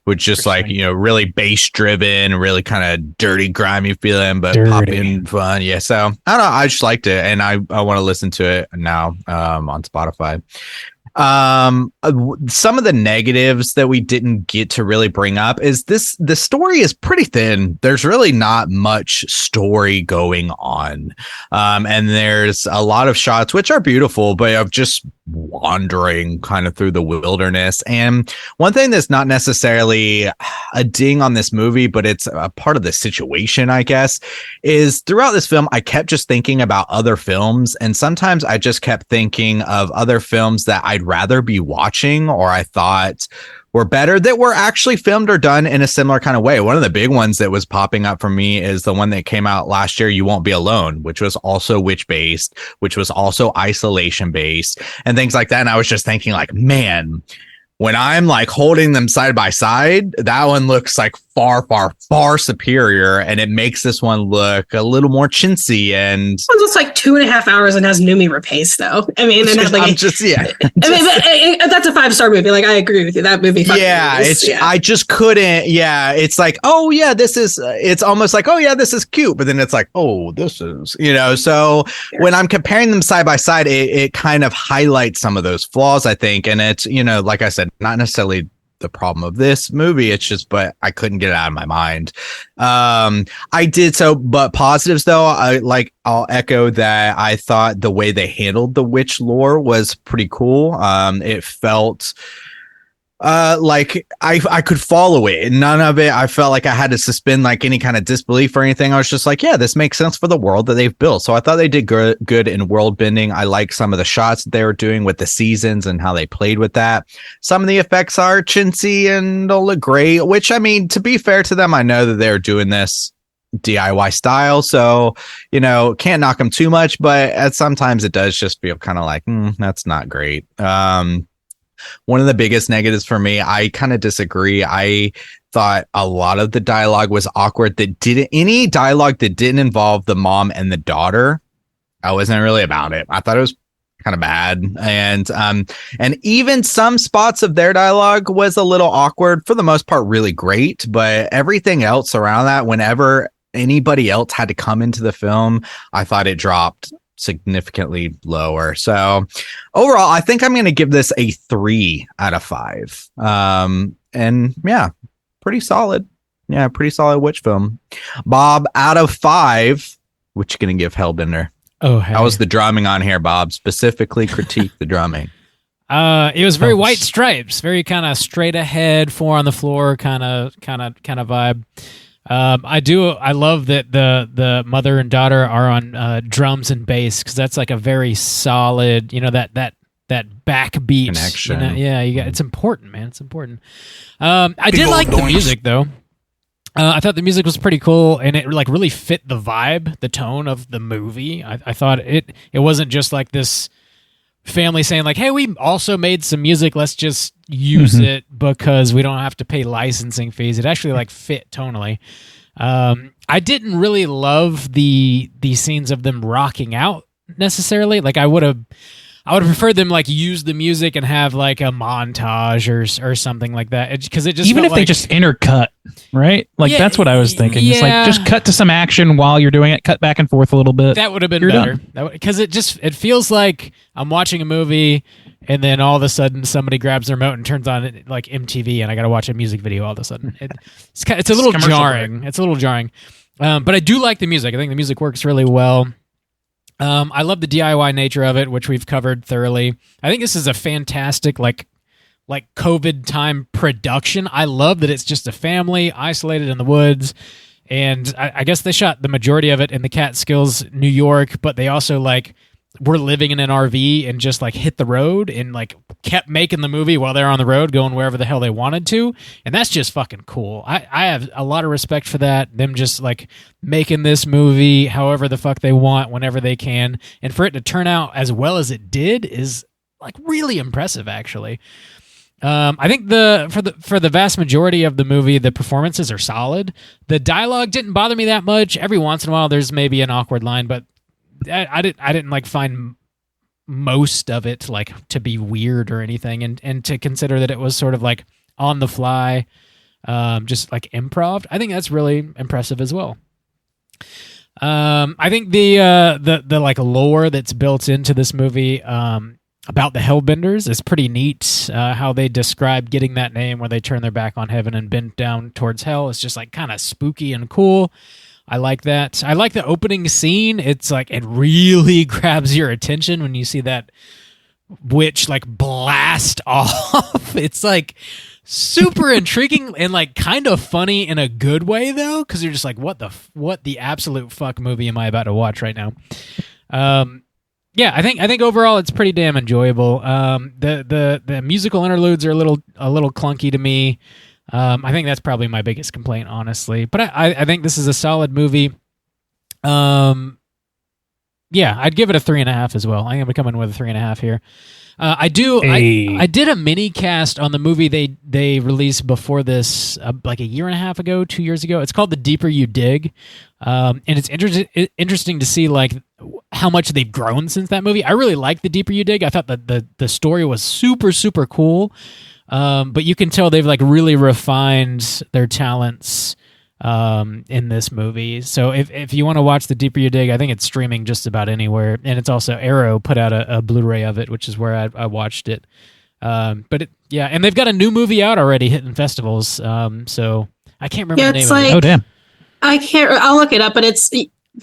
which just really bass driven, really kind of dirty, grimy feeling, but popping fun. Yeah. So I don't know. I just liked it, and I want to listen to it now, on Spotify. Some of the negatives that we didn't get to really bring up is the story is pretty thin. There's really not much story going on. And there's a lot of shots, which are beautiful, but of just wandering kind of through the wilderness. And one thing that's not necessarily a ding on this movie, but it's a part of the situation, I guess, is throughout this film, I kept just thinking about other films. And sometimes I just kept thinking of other films that I'd rather be watching, or I thought were better, that were actually filmed or done in a similar kind of way. One of the big ones that was popping up for me is the one that came out last year, You Won't Be Alone, which was also witch based, which was also isolation based and things like that. And I was just thinking man, when I'm holding them side by side, that one looks far, far, far superior, and it makes this one look a little more chintzy. And it looks 2.5 hours and has Numi Rapace, though. I mean, and has that's a 5-star movie. I agree with you. That movie. I just couldn't. Yeah, it's oh yeah, this is. It's almost oh yeah, this is cute, but then it's oh, this is. So when I'm comparing them side by side, it kind of highlights some of those flaws, I think, and it's like I said, not necessarily the problem of this movie. It's just, but I couldn't get it out of my mind. I did so, but positives though, I'll echo that. I thought the way they handled the witch lore was pretty cool. It felt I could follow it. None of it I felt like I had to suspend any kind of disbelief or anything. I was just yeah, this makes sense for the world that they've built. So I thought they did good in world bending. I like some of the shots that they were doing with the seasons and how they played with that. Some of the effects are chintzy and don't look great, which, I mean, to be fair to them, I know that they're doing this DIY style, so can't knock them too much, but sometimes it does just feel kind of that's not great. One of the biggest negatives for me, I kind of disagree. I thought a lot of the dialogue was awkward. Any dialogue that didn't involve the mom and the daughter, I wasn't really about it. I thought it was kind of bad. And even some spots of their dialogue was a little awkward. For the most part, really great. But everything else around that, whenever anybody else had to come into the film, I thought it dropped significantly lower. So overall, I think I'm going to give this a 3 out of 5. And yeah, pretty solid. Yeah, pretty solid witch film. Bob, out of 5, what you gonna give Hellbender? Oh, hey. How was the drumming on here, Bob? Specifically critique the drumming. It was very White Stripes, very kind of straight ahead, 4 on the floor kind of vibe. I love that the mother and daughter are on drums and bass, because that's like a very solid, that backbeat connection. It's important, man. It's important. I did like the music though. I thought the music was pretty cool, and it like really fit the vibe, the tone of the movie. I thought it wasn't just like this family saying like, hey, we also made some music, let's just use it because we don't have to pay licensing fees. It actually like fit tonally. I didn't really love the scenes of them rocking out necessarily. Like I would have preferred them like use the music and have like a montage or something like that, because it just even if like, they just intercut, right? Like that's what I was thinking. It's like just cut to some action while you're doing it, cut back and forth a little bit. That would have been better, because it feels like I'm watching a movie and then all of a sudden somebody grabs their remote and turns on like MTV, and I got to watch a music video all of a sudden. It's a little jarring. It's a little jarring, but I do like the music. I think the music works really well. I love the DIY nature of it, which we've covered thoroughly. I think this is a fantastic like COVID time production. I love that it's just a family isolated in the woods, and I guess they shot the majority of it in the Catskills, New York, but they also like were living in an RV and just like hit the road and like kept making the movie while they're on the road, going wherever the hell they wanted to. And that's just fucking cool. I have a lot of respect for that. Them just like making this movie however the fuck they want, whenever they can. And for it to turn out as well as it did is like really impressive, actually. I think for the vast majority of the movie, the performances are solid. The dialogue didn't bother me that much. Every once in a while, there's maybe an awkward line, but I didn't like find most of it like to be weird or anything, and to consider that it was sort of like on the fly, just like improv. I think that's really impressive as well. I think the like lore that's built into this movie about the Hellbenders is pretty neat. How they describe getting that name, where they turn their back on heaven and bend down towards hell. It's just like kind of spooky and cool. I like that. I like the opening scene. It's like it really grabs your attention when you see that witch like blast off. It's like super intriguing and like kind of funny in a good way though, because you're just like, what the absolute fuck movie am I about to watch right now? Yeah, I think overall it's pretty damn enjoyable. The musical interludes are a little clunky to me. I think that's probably my biggest complaint, honestly. But I think this is a solid movie. Yeah, I'd give it a 3.5 as well. I'm gonna come in with a 3.5 here. I did a mini cast on the movie they released before this, like a year and a half ago, 2 years ago. It's called The Deeper You Dig, and it's interesting to see like how much they've grown since that movie. I really like The Deeper You Dig. I thought that the story was super super cool. But you can tell they've like really refined their talents in this movie. So if you want to watch The Deeper You Dig, I think it's streaming just about anywhere, and it's also Arrow put out a Blu-ray of it, which is where I watched it. And they've got a new movie out already hitting festivals. So I can't remember the name of it. Oh damn, I'll look it up, but it's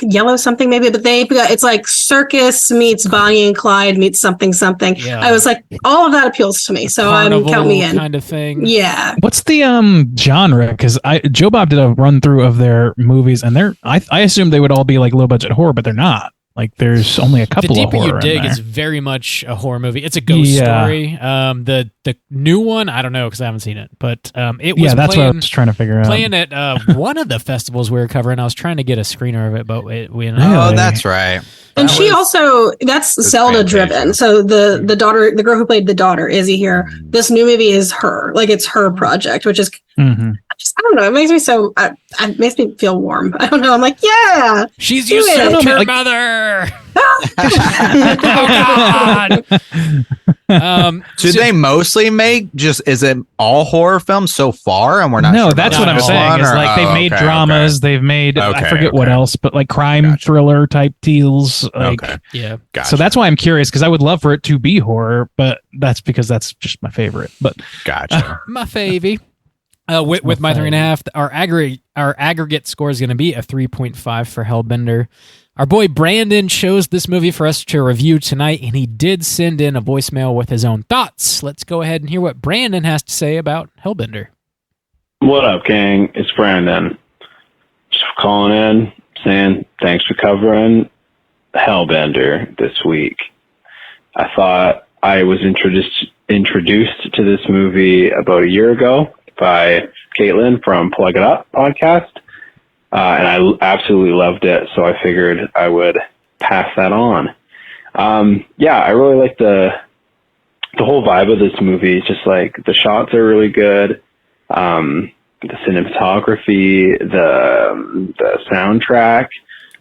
Yellow something maybe, but it's like Circus meets Bonnie and Clyde meets something. Yeah. I was like, all of that appeals to me, so count me in. Kind of thing. Yeah. What's the genre? Because Joe Bob did a run through of their movies, and I assumed they would all be like low budget horror, but they're not. Like there's only a couple of horror. The Deeper You Dig is very much a horror movie. It's a ghost story. The new one, I don't know because I haven't seen it, but it was that's what I was trying to figure out. Playing at one of the festivals we were covering. I was trying to get a screener of it, but we Oh, that's right. And she also, that's Zelda driven. So the daughter, the girl who played the daughter, Izzy here, this new movie is her. Like it's her project, which is, I don't know. It makes me it makes me feel warm. I don't know. I'm like, yeah. She's usurped her mother. Oh, God. Do they mostly make is it all horror films so far? And we're not No, sure that's what I'm saying. Is like they've made dramas, they've made I forget what else, but like crime thriller type deals. Like, yeah. Gotcha. So that's why I'm curious, because I would love for it to be horror, but that's because that's just my favorite. But gotcha. My favy. With my 3.5, our aggregate score is going to be a 3.5 for Hellbender. Our boy Brandon chose this movie for us to review tonight, and he did send in a voicemail with his own thoughts. Let's go ahead and hear what Brandon has to say about Hellbender. What up, gang? It's Brandon. Just calling in, saying thanks for covering Hellbender this week. I thought I was introduced to this movie about a year ago by Caitlin from Plug It Up podcast. And I absolutely loved it, so I figured I would pass that on. I really like the whole vibe of this movie. Just like the shots are really good, the cinematography, the soundtrack.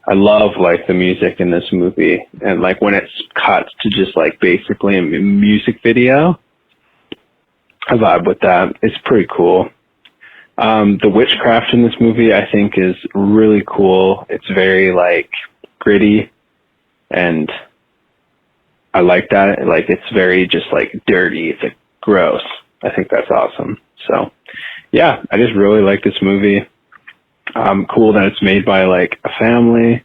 I love like the music in this movie, and like when it's cut to just like basically a music video, I vibe with that. It's pretty cool. The witchcraft in this movie, I think, is really cool. It's very like gritty, and I like that. Like it's very just like dirty. It's like gross. I think that's awesome. So yeah, I just really like this movie. Cool that it's made by like a family,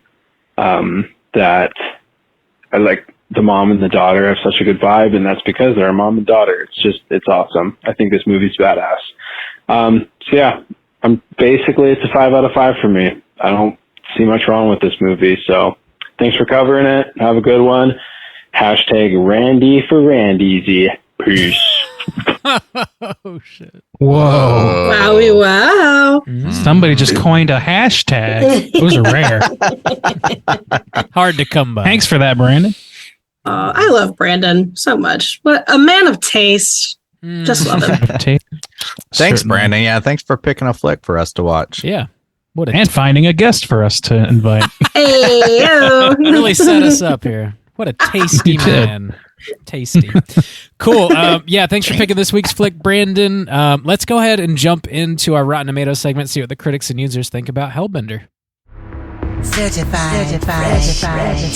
that I like. The mom and the daughter have such a good vibe, and that's because they're a mom and daughter. It's awesome. I think this movie's badass. It's a 5 out of 5 for me. I don't see much wrong with this movie. So thanks for covering it. Have a good one. #Randy for Randyzy. Peace. Oh, shit. Whoa. Wowie wow. Somebody just coined a hashtag. Those are rare. Hard to come by. Thanks for that, Brandon. I love Brandon so much. What a man of taste. Just love him. Thanks, Certainly. Brandon. Yeah, thanks for picking a flick for us to watch. Yeah. And finding a guest for us to invite. Hey, yo. Really set us up here. What a tasty man. Tasty. Cool. Thanks for picking this week's flick, Brandon. Let's go ahead and jump into our Rotten Tomatoes segment, see what the critics and users think about Hellbender. Certified fresh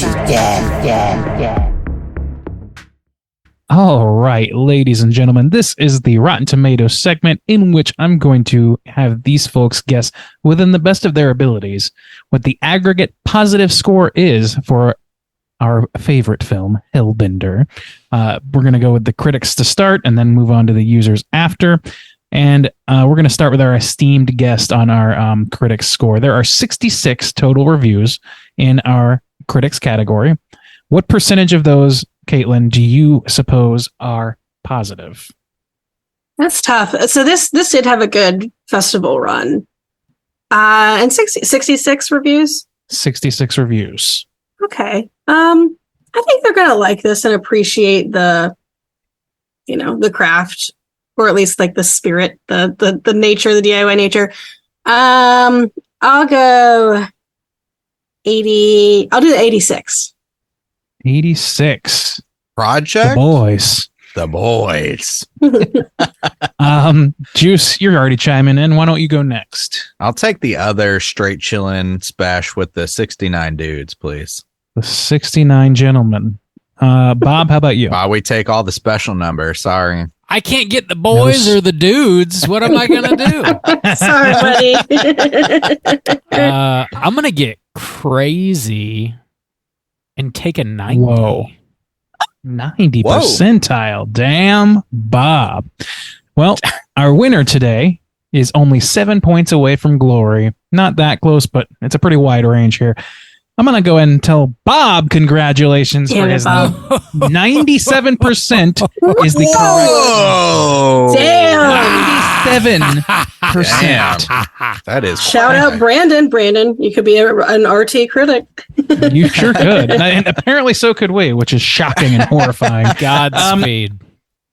to death. All right, ladies and gentlemen, this is the Rotten Tomatoes segment in which I'm going to have these folks guess within the best of their abilities what the aggregate positive score is for our favorite film, Hellbender. We're going to go with the critics to start and then move on to the users after. And we're going to start with our esteemed guest on our critics score. There are 66 total reviews in our critics category. What percentage of those, Caitlin, do you suppose are positive? That's tough. So this did have a good festival run. And 66 reviews? 66 reviews. Okay. I think they're going to like this and appreciate the craft, or at least like the spirit, the nature, the DIY nature. I'll go 80. I'll do the 86. 86. Project? The boys. Juice, you're already chiming in. Why don't you go next? I'll take the other straight chillin' spash with the 69 dudes, please. The 69 gentlemen. Bob, how about you? We take all the special numbers. Sorry. I can't get the boys or the dudes. What am I going to do? Sorry, buddy. I'm going to get crazy and take a 90. Whoa. 90 percentile. Damn, Bob. Well, our winner today is only 7 points away from glory. Not that close, but it's a pretty wide range here. I'm going to go ahead and tell Bob congratulations for his 97% is the correct. Damn. 97%. That is Shout out Brandon. Brandon, you could be an RT critic. You sure could. And apparently so could we, which is shocking and horrifying. Godspeed.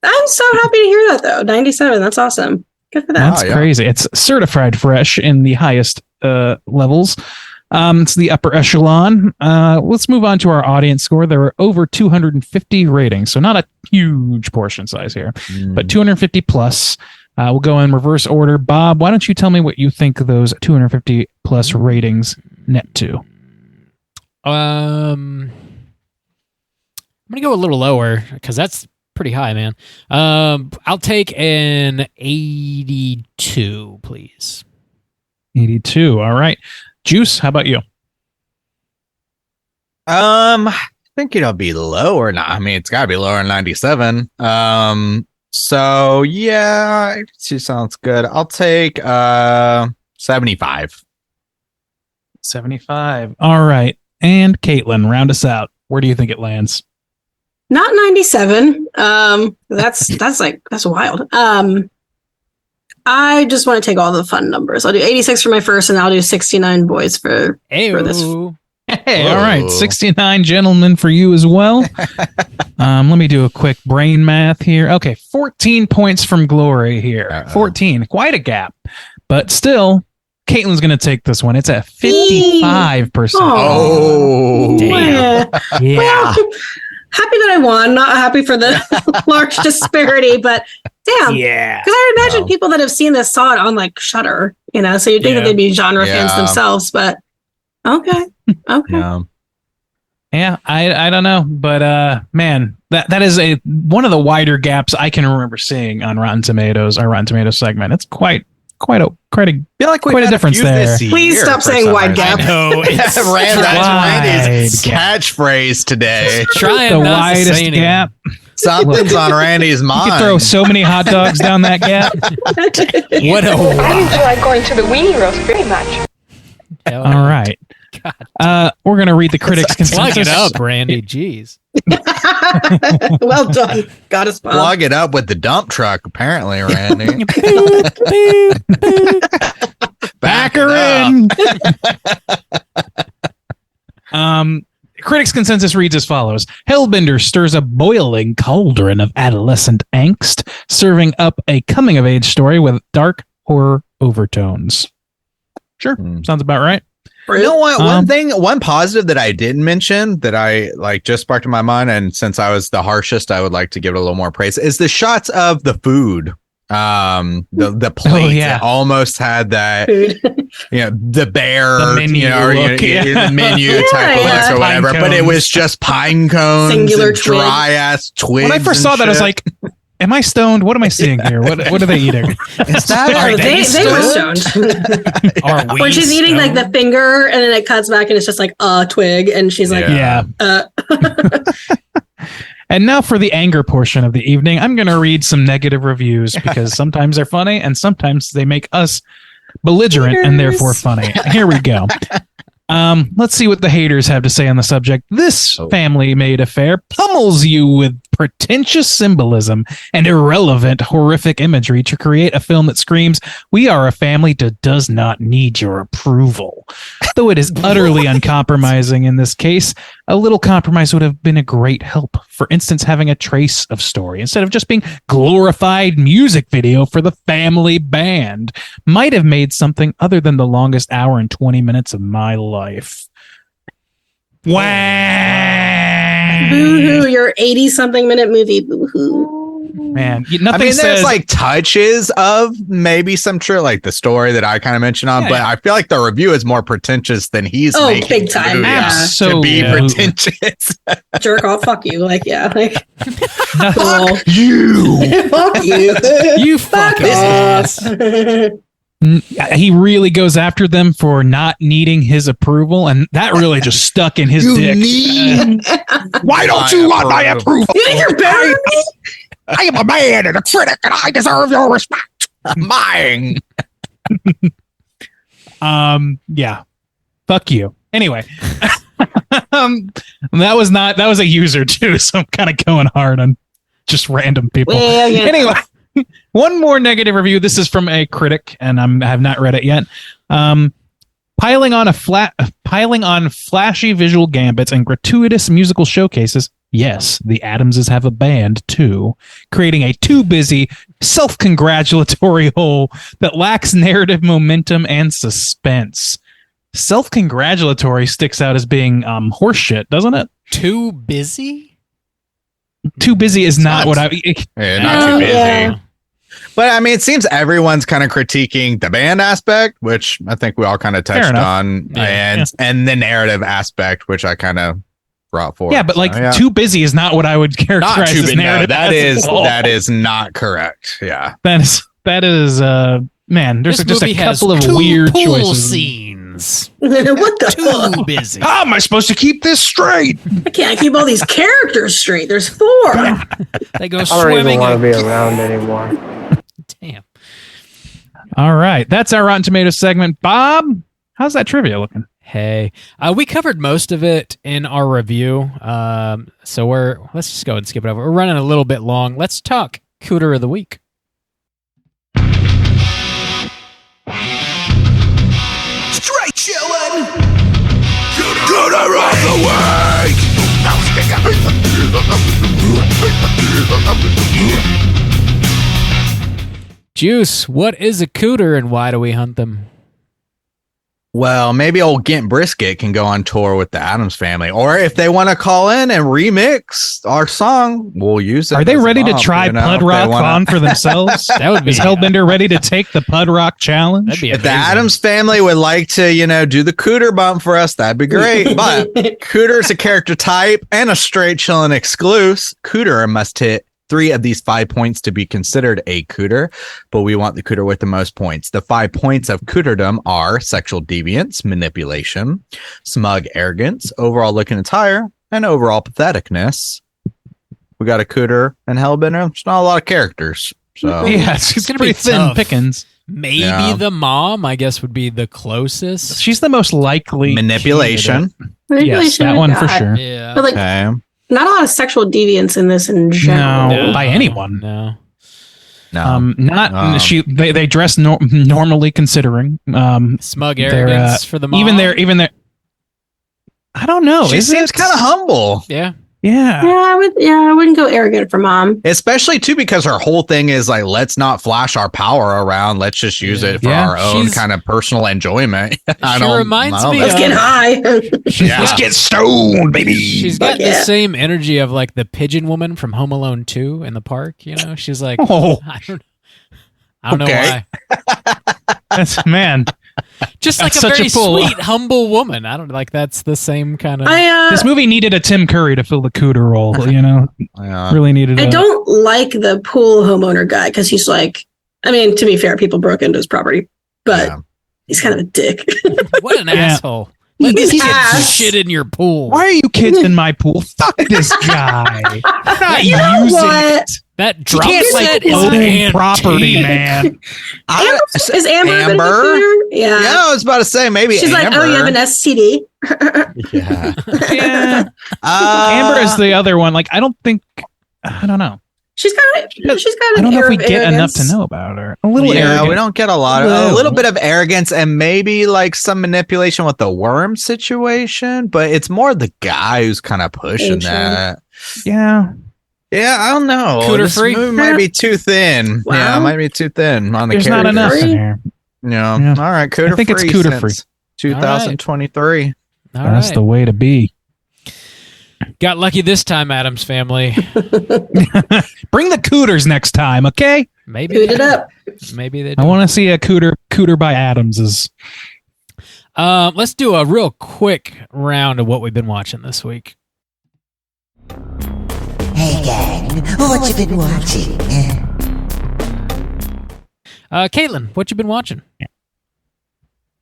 I'm so happy to hear that, though. 97. That's awesome. Good for that. That's crazy. It's certified fresh in the highest levels. It's the upper echelon. Let's move on to our audience score. There were over 250 ratings, so not a huge portion size here, but 250 plus. We'll go in reverse order. Bob, why don't you tell me what you think those 250 plus ratings net to? I'm going to go a little lower because that's pretty high, man. I'll take an 82, please. 82. All right. Juice, how about you? I think it'll be lower now. I mean, it's got to be lower than 97. So yeah, 82 sounds good. I'll take 75. 75. All right. And Caitlin, round us out. Where do you think it lands? Not 97. That's wild. I just want to take all the fun numbers. I'll do 86 for my first, and I'll do 69 boys for this. Hey, all right. 69 gentlemen for you as well. Let me do a quick brain math here. Okay, 14 points from Glory here. 14. Quite a gap. But still, Caitlin's going to take this one. It's at 55%. Oh, damn. Yeah. Well, happy that I won. Not happy for the large disparity, but damn. Yeah. Because I imagine people that have seen this saw it on like Shudder, so you'd think that they'd be genre fans themselves, but okay. Yeah, I don't know, but man, that is one of the wider gaps I can remember seeing on Rotten Tomatoes, our Rotten Tomatoes segment. It's quite a difference there. Please stop saying wide gap. No, that's Randy's catchphrash today. The widest gap. Something's on Randy's mind. You could throw so many hot dogs down that gap. What a I enjoy going to the weenie roast very much. All right. We're going to read the critics' consensus. Plug it up, Randy. Jeez. Well done. Got us both. Plug it up with the dump truck, apparently, Randy. Back her in. Critics' consensus reads as follows. Hellbender stirs a boiling cauldron of adolescent angst, serving up a coming-of-age story with dark horror overtones. Sure. Sounds about right. You know what? One positive that I didn't mention that I just sparked in my mind, and since I was the harshest, I would like to give it a little more praise, is the shots of the food. The plates almost had that, the bear, the menu, the menu type of look or whatever, but it was just pine cones, singular dry ass twigs. When I first saw that, I was like, am I stoned? What am I seeing here? What are they eating? Is that they were stoned. When she's eating like the finger, and then it cuts back, and it's just like a twig, and she's like, And now for the anger portion of the evening, I'm going to read some negative reviews because sometimes they're funny and sometimes they make us belligerent and therefore funny. Here we go. Let's see what the haters have to say on the subject. This family-made affair pummels you with pretentious symbolism and irrelevant horrific imagery to create a film that screams, "We are a family that does not need your approval." Though it is utterly uncompromising in this case, a little compromise would have been a great help. For instance, having a trace of story instead of just being glorified music video for the family band might have made something other than the longest hour and 20 minutes of my life. Wow. Boo-hoo, your 80-something minute movie. Boo-hoo. Man, nothing there's touches of maybe some true, like the story that I kind of mentioned on, but I feel like the review is more pretentious than he's making big time. To be pretentious. Jerk off, fuck you. Fuck you. Fuck you. You fuck off. He really goes after them for not needing his approval, and that really just stuck in his dick. Why don't you want my approval? You think you're better than me? I am a man and a critic, and I deserve your respect. Mine. Yeah. Fuck you. Anyway. That was a user too, so I'm kind of going hard on just random people. Anyway. One more negative review. This is from a critic, and I have not read it yet. Piling on flashy visual gambits and gratuitous musical showcases. Yes, the Adamses have a band too, creating a too busy, self-congratulatory whole that lacks narrative momentum and suspense. Self-congratulatory sticks out as being horseshit, doesn't it? Too busy? Too busy is not what I... not too busy. Yeah. But I mean, it seems everyone's kind of critiquing the band aspect, which I think we all kind of touched on, and the narrative aspect, which I kind of brought forward. Yeah, but like So, yeah. too busy is not what I would Not characterize too as big. No, narrative. that is not correct. Yeah. That is man, there's This just a movie has couple of two weird pool choices. scenes. What the fuck? Too busy. How am I supposed to keep this straight? I can't keep all these characters straight. There's 4. They go I don't swimming. even want to be around anymore. Damn. All right, that's our Rotten Tomatoes segment. Bob, how's that trivia looking? Hey, we covered most of it in our review. So let's just go and skip it over. We're running a little bit long. Let's talk Cooter of the Week. Straight chillin'. Cooter of the Juice, what is a cooter and why do we hunt them? Well, maybe old Gint Brisket can go on tour with the Addams Family, or if they want to call in and remix our song, we'll use it. Are they as a ready to bump, try you know, Pud if they Rock wanna- on for themselves? That would be Is Hellbender ready to take the Pud Rock challenge? That'd be If the amazing. Addams Family would like to, do the Cooter bump for us, that'd be great. But Cooter's a character type and a straight chillin' exclusive. Cooter must hit 3 of these 5 points to be considered a Cooter, but we want the Cooter with the most points. The 5 points of Cooterdom are sexual deviance, manipulation, smug arrogance, overall looking attire, and overall patheticness. We got a Cooter and Hellbender. There's not a lot of characters. So Yeah, it's gonna pretty be thin tough. pickings. Maybe Yeah. the mom, I guess, would be the closest. She's the most likely manipulation. Yes, that one for sure. Yeah. But like, Okay. not a lot of sexual deviance in this in general. No, by anyone. No. No. They dress normally considering. Smug they're, arrogance for the mom. Even their. I don't know. She seems kind of humble. Yeah. Yeah. I wouldn't go arrogant for mom. Especially too because her whole thing is like, let's not flash our power around. Let's just use it for Yeah. our own She's- kind of personal enjoyment. She reminds me Let's of- get high. Yeah. Let's get stoned, baby. She's got the Yeah. same energy of like the pigeon woman from Home Alone 2 in the park. You know, she's like, Oh. I don't know Okay. why. That's man. Just like That's a such very a pull. sweet, humble woman. I don't like that's the same kind of. This movie needed a Tim Curry to fill the Cooter role. You know, Yeah. really needed. I don't like the pool homeowner guy because he's like, I mean, to be fair, people broke into his property, but Yeah. he's kind of a dick. What an Yeah. asshole. Let He's these kids ass. shit in your pool. Why are you kids in my pool? Fuck this guy. I'm not You know using what? it. That drum can't, set like, is own antique. property, man. Is Amber? gonna be cooler? Yeah. Yeah, I was about to say maybe She's like, Amber. oh, you have an STD. Yeah. Yeah. Amber is the other one. Like, I don't know. She's got I don't know if we get enough to know about her. A little Yeah, arrogant. we don't get a lot. A little bit of arrogance and maybe like some manipulation with the worm situation, but it's more the guy who's kind of pushing Ancient. that. Yeah. Yeah, I don't know. Cooter This free? movie might be too thin. Wow. Yeah, it might be too thin on the There's not enough in Free? here. Yeah. Yeah. All right, Cooter I think it's free Cooter free. since 2023. All That's right. the way to be. Got lucky this time, Adams Family. Bring the Cooters next time, okay? Maybe Boot they it do. up. Maybe they I do. want to see a Cooter by Adams's. Let's do a real quick round of what we've been watching this week. Hey gang, what you been watching? Caitlin, what you been watching?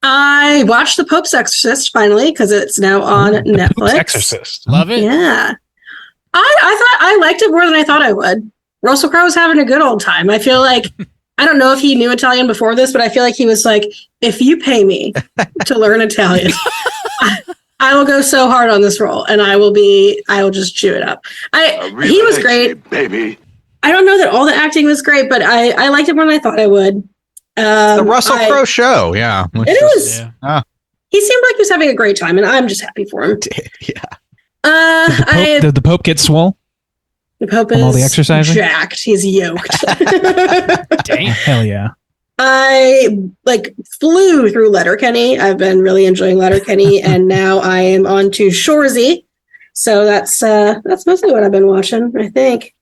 I watched The Pope's Exorcist finally because it's now on Netflix. Exorcist. Love it? Yeah. I thought I liked it more than I thought I would. Russell Crowe was having a good old time. I feel like, I don't know if he knew Italian before this, but I feel like he was like, if you pay me to learn Italian, I will go so hard on this role and I will just chew it up. He was great. baby. I don't know that all the acting was great, but I liked it more than I thought I would. The Russell Crowe show. Yeah. It was. Yeah. He seemed like he was having a great time, and I'm just happy for him. Yeah. Did the Pope get swole? The Pope From all the is exercising? jacked. He's yoked. Dang. Hell yeah. I flew through Letterkenny. I've been really enjoying Letterkenny, and now I am on to Shoresy. So that's mostly what I've been watching. I think.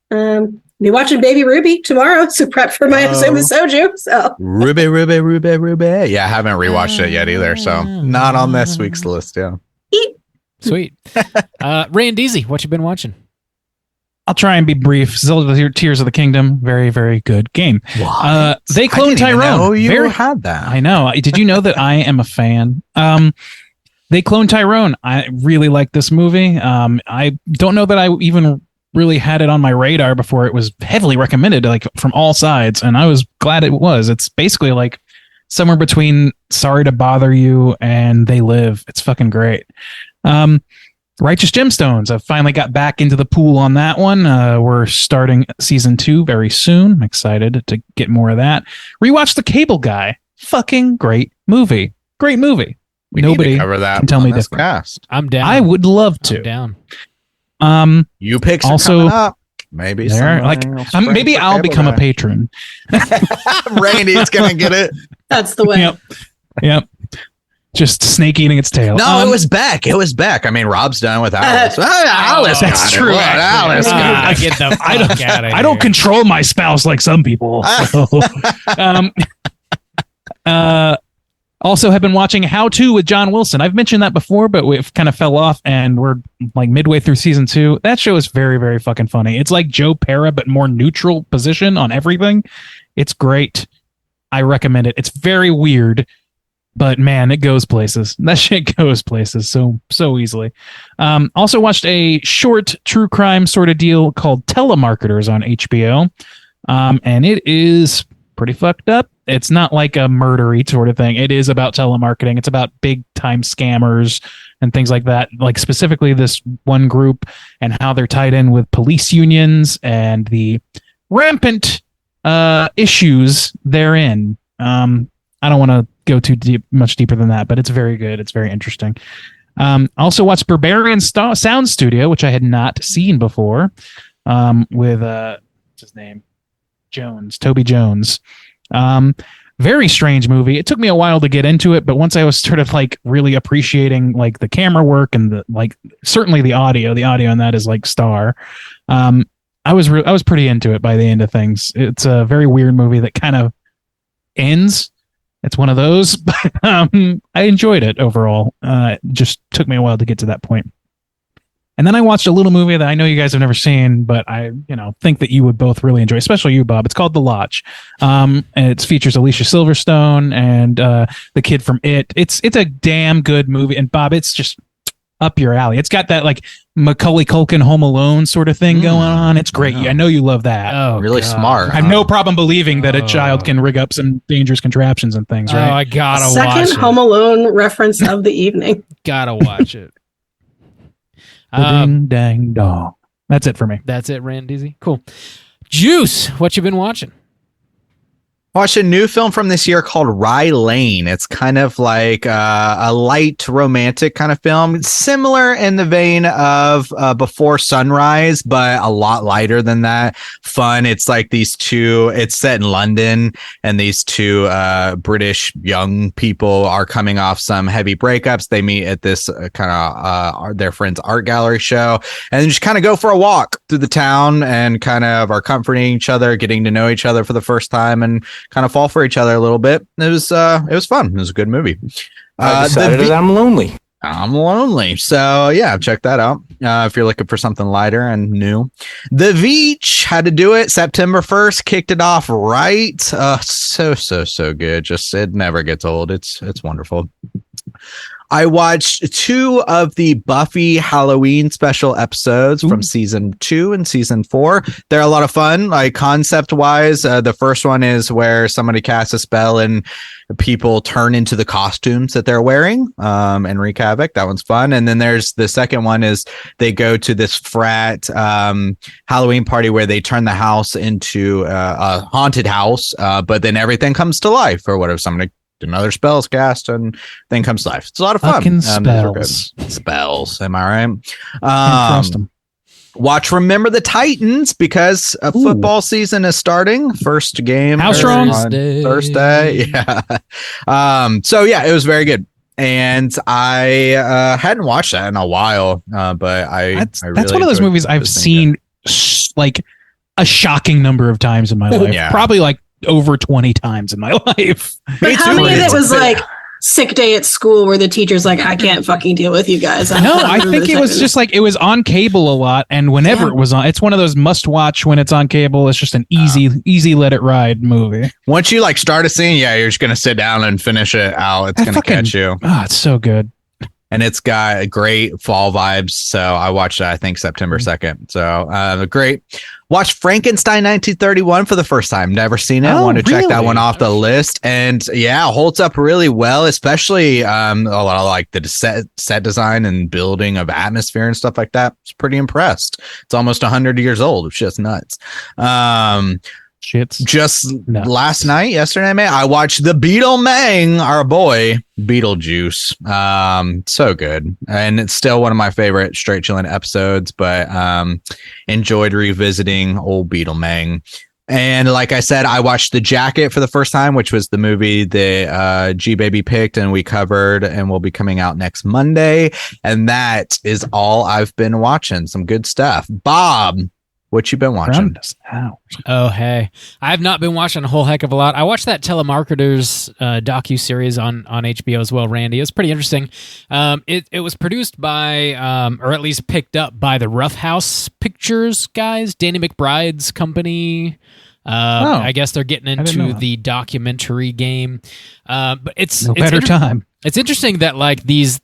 Be watching Baby Ruby tomorrow, so prep for my episode with Soju. So Ruby. Yeah, I haven't rewatched it yet either, so not on this week's list. Yeah. Sweet. Ray and Deezy, what you been watching? I'll try and be brief. Zelda Tears of the Kingdom, very, very good game. They cloned Tyrone. Oh, you had that. I know. Did you know that I am a fan? They cloned Tyrone. I really like this movie. I don't know that I even really had it on my radar before it was heavily recommended, like from all sides, and I was glad it was. It's basically like somewhere between Sorry to Bother You and They Live. It's fucking great. Righteous Gemstones. I've finally got back into the pool on that one. We're starting season 2 very soon. I'm excited to get more of that. Rewatch The Cable Guy. Fucking great movie. Great movie. Nobody need to cover that can tell me this different. cast. I'm down. I would love to. I'm down. You picks also coming up. Maybe there, like maybe I'll become a patron. Randy's gonna get it. That's the way. Yep. Just snake eating its tail. No, it was Beck. It was Beck. I mean, Rob's done with Alice. Alice, that's true. Alice, I get the fuck out of I don't control my spouse like some people. So. Also have been watching How To with John Wilson. I've mentioned that before, but we've kind of fell off and we're like midway through season 2. That show is very, very fucking funny. It's like Joe Pera, but more neutral position on everything. It's great. I recommend it. It's very weird, but man, it goes places. That shit goes places so easily. Also watched a short true crime sort of deal called Telemarketers on HBO. And it is pretty fucked up. It's not like a murdery sort of thing. It is about telemarketing. It's about big time scammers and things like that. Like specifically this one group and how they're tied in with police unions and the rampant issues therein. I don't want to go much deeper than that, but it's very good. It's very interesting. Also watched Barbarian Sound Studio, which I had not seen before, with what's his name? Toby Jones. Very strange movie. It took me a while to get into it, but once I was sort of like really appreciating like the camera work and the like, certainly the audio in that is like star. I was pretty into it by the end of things. It's a very weird movie that kind of ends. It's one of those, but I enjoyed it overall. It just took me a while to get to that point. And then I watched a little movie that I know you guys have never seen, but I, think that you would both really enjoy, especially you, Bob. It's called The Lodge. And it features Alicia Silverstone and the kid from It. It's a damn good movie. And Bob, it's just up your alley. It's got that like Macaulay Culkin Home Alone sort of thing going on. It's great. I know you love that. Oh, really God. smart. I have no problem believing that a child can rig up some dangerous contraptions and things, right? Oh, I gotta watch it. Second Home Alone reference of the evening. Gotta watch it. Ding dang dong. That's it for me. That's it, Randy. Cool. Juice, what you been watching? Watched a new film from this year called Rye Lane. It's kind of like a light romantic kind of film. It's similar in the vein of Before Sunrise, but a lot lighter than that. Fun. It's like it's set in London, and these two British young people are coming off some heavy breakups. They meet at this kind of their friend's art gallery show, and then just kind of go for a walk through the town and kind of are comforting each other, getting to know each other for the first time, and kind of fall for each other a little bit. It was fun. It was a good movie. I decided that I'm lonely. I'm lonely. So yeah, check that out. If you're looking for something lighter and new. The Beach had to do it. September 1st, kicked it off right. So good. Just, it never gets old. It's wonderful. I watched 2 of the Buffy Halloween special episodes from season 2 and season 4. They're a lot of fun, like concept wise. The first one is where somebody casts a spell and people turn into the costumes that they're wearing and wreak havoc. That one's fun. And then there's the second one is they go to this frat Halloween party where they turn the house into a haunted house, but then everything comes to life or whatever. Somebody another spells cast and then comes to life. It's a lot of fun. Fucking spells. Spells. Am I right? Watch Remember the Titans because football season is starting. First game. How strong? On Thursday. Yeah. So yeah, it was very good. And I hadn't watched that in a while, but that's really one of those movies I've seen like a shocking number of times in my life. Yeah. Probably like over 20 times in my life. But how many of it was like sick day at school where the teacher's like, I can't fucking deal with you guys. No, I think it was just like it was on cable a lot, and whenever it was on, it's one of those must watch when it's on cable. It's just an easy let it ride movie. Once you like start a scene, you're just gonna sit down and finish it out. It's gonna catch you. Oh, it's so good. And it's got great fall vibes. So I watched it, I think, September 2nd. So great. Watched Frankenstein 1931 for the first time. Never seen it. Wanted to check that one off the list. And yeah, holds up really well, especially a lot of like the set design and building of atmosphere and stuff like that. I was pretty impressed. It's almost 100 years old. It's just nuts. Last night, yesterday, man, I watched the Beetlemang, our boy Beetlejuice. So good, and it's still one of my favorite Straight Chillin' episodes. But enjoyed revisiting old Beetlemang. And like I said, I watched The Jacket for the first time, which was the movie that G Baby picked and we covered, and will be coming out next Monday. And that is all I've been watching. Some good stuff. Bob, what you been watching? Oh, hey. I have not been watching a whole heck of a lot. I watched that Telemarketers docu-series on HBO as well, Randy. It was pretty interesting. It was produced by, or at least picked up by the Rough House Pictures guys, Danny McBride's company. I guess they're getting into the documentary game. But it's time. It's interesting that like this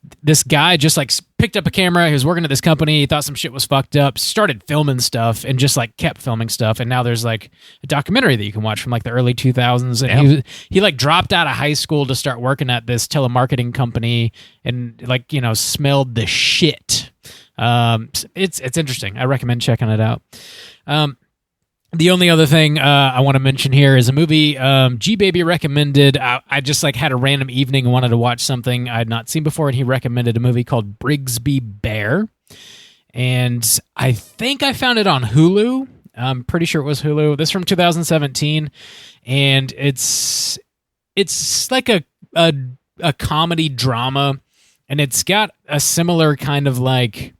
guy just like picked up a camera. He was working at this company. He thought some shit was fucked up. Started filming stuff and just like kept filming stuff. And now there's like a documentary that you can watch from like the early 2000s. And he like dropped out of high school to start working at this telemarketing company and like smelled the shit. It's interesting. I recommend checking it out. The only other thing I want to mention here is a movie G Baby recommended. I just like had a random evening and wanted to watch something I had not seen before, and he recommended a movie called Brigsby Bear. And I think I found it on Hulu. I'm pretty sure it was Hulu. This is from 2017, and it's like a comedy drama, and it's got a similar kind of like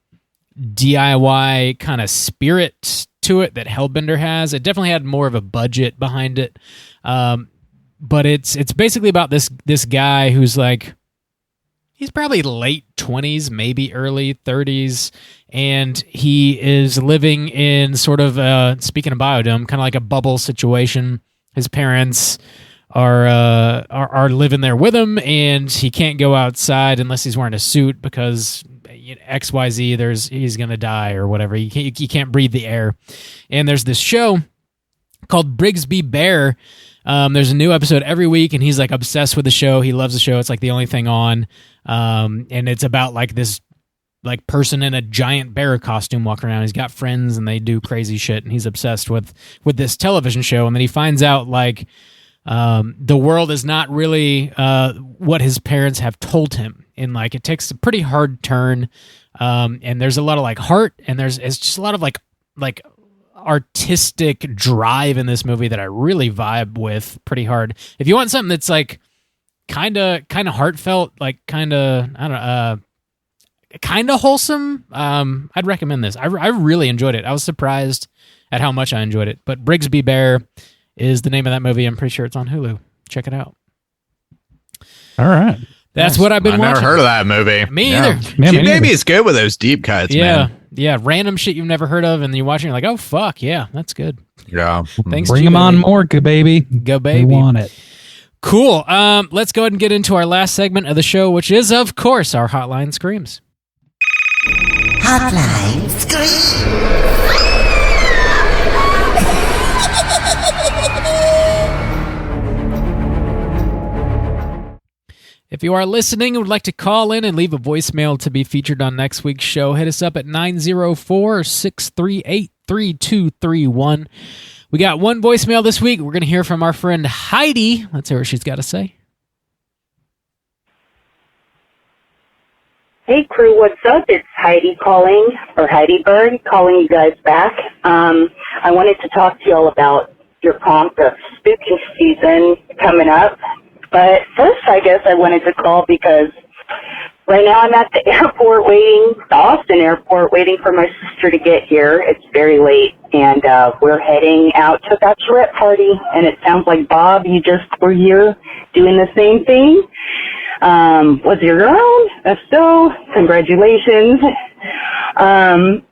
DIY kind of spirit to it that Hellbender has. It definitely had more of a budget behind it, but it's basically about this guy who's like, he's probably late 20s, maybe early 30s, and he is living in sort of speaking of Biodome, kind of like a bubble situation. His parents are living there with him, and he can't go outside unless he's wearing a suit because XYZ, he's gonna die or whatever. You can't breathe the air. And there's this show called Brigsby Bear. There's a new episode every week, and he's like obsessed with the show. He loves the show. It's like the only thing on. And it's about like this like person in a giant bear costume walking around. He's got friends and they do crazy shit, and he's obsessed with this television show. And then he finds out like the world is not really what his parents have told him. And like it takes a pretty hard turn, and there's a lot of like heart, and it's just a lot of like artistic drive in this movie that I really vibe with pretty hard. If you want something that's like kind of heartfelt, like kind of wholesome, I'd recommend this. I really enjoyed it. I was surprised at how much I enjoyed it. But Brigsby Bear is the name of that movie. I'm pretty sure it's on Hulu. Check it out. All right. That's what I've been watching. I've never heard of that movie. Me either. G Baby is good with those deep cuts, man. Yeah, random shit you've never heard of, and you watch it, you're like, oh, fuck, yeah, that's good. Yeah. Thanks, Bring them on more, good baby. Go, baby. We want it. Cool. Let's go ahead and get into our last segment of the show, which is, of course, our Hotline Screams. Hotline Scream. If you are listening and would like to call in and leave a voicemail to be featured on next week's show, hit us up at 904-638-3231. We got one voicemail this week. We're going to hear from our friend Heidi. Let's hear what she's got to say. Hey crew, what's up? It's Heidi calling, or Heidi Bird, calling you guys back. I wanted to talk to y'all about your prompt of spooky season coming up. But first, I guess I wanted to call because right now I'm at the airport the Austin airport, waiting for my sister to get here. It's very late, and we're heading out to a bachelorette party, and it sounds like, Bob, you just were here doing the same thing. Was your own? If so, congratulations. And,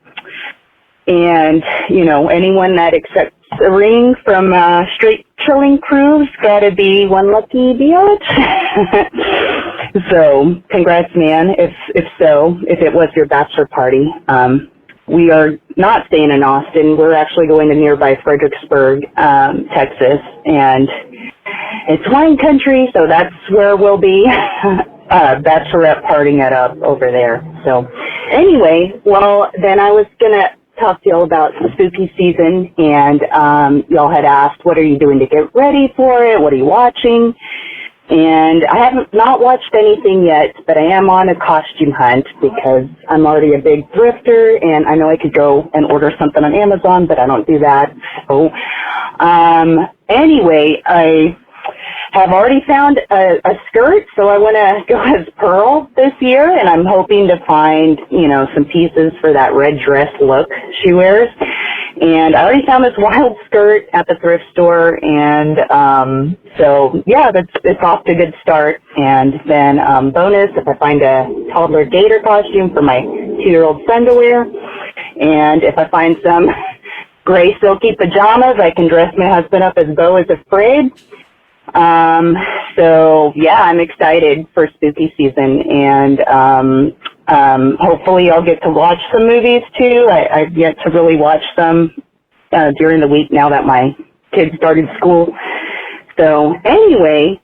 anyone that accepts a ring from Straight Chilling Crew's gotta be one lucky bitch. So, congrats, man. If it was your bachelor party. We are not staying in Austin. We're actually going to nearby Fredericksburg, Texas, and it's wine country, so that's where we'll be bachelorette partying it up over there. So anyway, well, then I was going to talk to y'all about spooky season, and y'all had asked, what are you doing to get ready for it? What are you watching? And I haven't not watched anything yet, but I am on a costume hunt because I'm already a big thrifter, and I know I could go and order something on Amazon, but I don't do that. So, anyway, I have already found a skirt, so I want to go as Pearl this year, and I'm hoping to find, some pieces for that red dress look she wears. And I already found this wild skirt at the thrift store, and so yeah, it's off to a good start. And then bonus, if I find a toddler gator costume for my 2-year-old son to wear, and if I find some gray silky pajamas, I can dress my husband up as Beau is Afraid. So yeah, I'm excited for spooky season, and hopefully I'll get to watch some movies too. I've yet to really watch some during the week now that my kids started school. So anyway,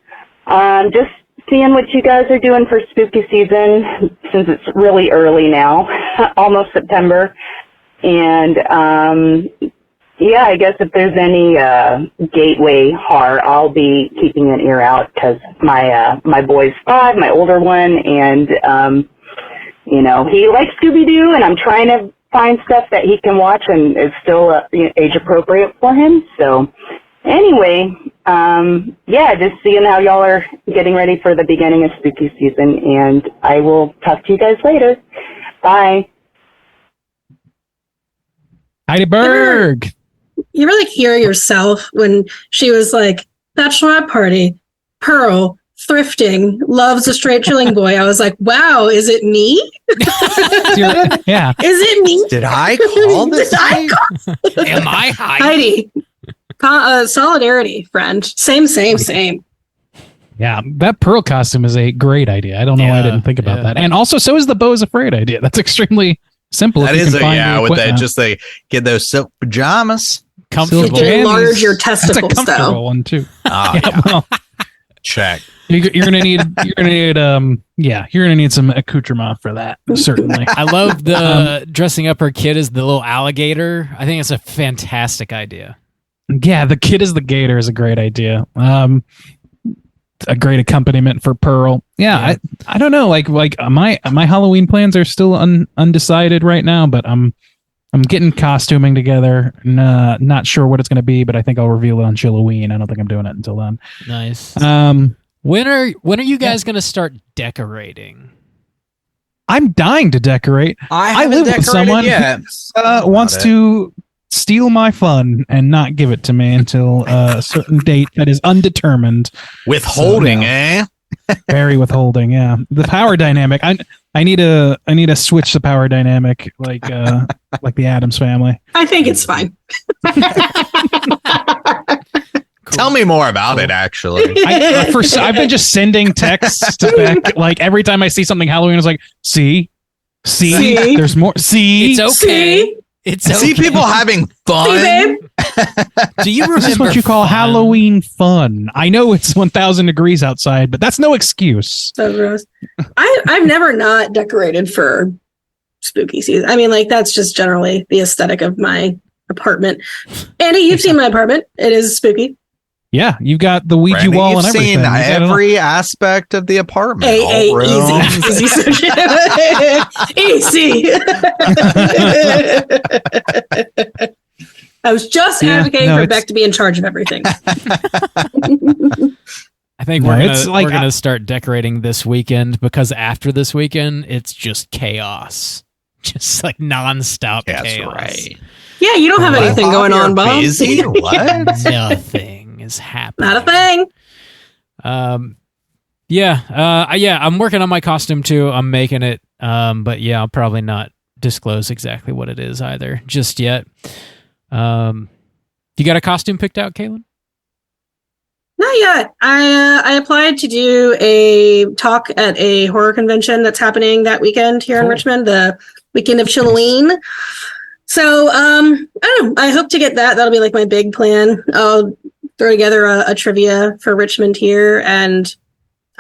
just seeing what you guys are doing for spooky season, since it's really early now, almost September. And yeah, I guess if there's any gateway horror, I'll be keeping an ear out, because my boy's 5, my older one, and he likes Scooby-Doo, and I'm trying to find stuff that he can watch and is still age appropriate for him. So anyway, yeah, just seeing how y'all are getting ready for the beginning of spooky season, and I will talk to you guys later. Bye. Heidelberg. You really hear yourself when she was like, bachelorette party, Pearl, thrifting, loves a straight chilling boy. I was like, wow, is it me? Yeah. Is it me? Did I call this? Am I Heidi? Solidarity, friend. Same. Yeah, that Pearl costume is a great idea. I don't know why I didn't think about that. And also, so is the Beau is Afraid idea. That's extremely simple. That is with that, just they get those silk pajamas. Comfortable. You can enlarge your testicles, That's a comfortable one too. Well, check. You're gonna need some accoutrement for that, certainly. I love the dressing up her kid as the little alligator. I think it's a fantastic idea. Yeah, the kid as the gator is a great idea. A great accompaniment for Pearl. Yeah. I don't know. Like my Halloween plans are still undecided right now, but I'm getting costuming together. Not sure what it's going to be, but I think I'll reveal it on Chilloween. I don't think I'm doing it until then. Nice. When are you guys going to start decorating? I'm dying to decorate. I live with someone yet. who wants to steal my fun and not give it to me until a certain date that is undetermined. Withholding, eh? Very withholding, yeah. The power dynamic. I need to switch the power dynamic like the Addams Family. I think it's fine. Tell me more about it, actually. I've been just sending texts to Beck, like every time I see something Halloween, it's like, see, there's more. See, it's okay. It's okay. See people having fun. Do you remember? This is what you call Halloween fun. I know it's 1,000 degrees outside, but that's no excuse. So gross. I've never not decorated for spooky season. I mean, like that's just generally the aesthetic of my apartment. Andy, you've seen my apartment. It is spooky. Yeah, you've got the Ouija wall and everything. You've seen every aspect of the apartment. Easy. I was just advocating for Beck to be in charge of everything. I think we're gonna start decorating this weekend, because after this weekend, it's just chaos, just like nonstop chaos. Right. Yeah, you don't have anything going on, Bob. Busy? What? Nothing is happening. Not a thing. Yeah. I'm working on my costume too. I'm making it. But yeah, I'll probably not disclose exactly what it is either just yet. You got a costume picked out, Caitlin? Not yet. I applied to do a talk at a horror convention that's happening that weekend here in Richmond, the weekend of Chilloween. So I don't know. I hope to get that. That'll be like my big plan. I'll throw together a trivia for Richmond here, and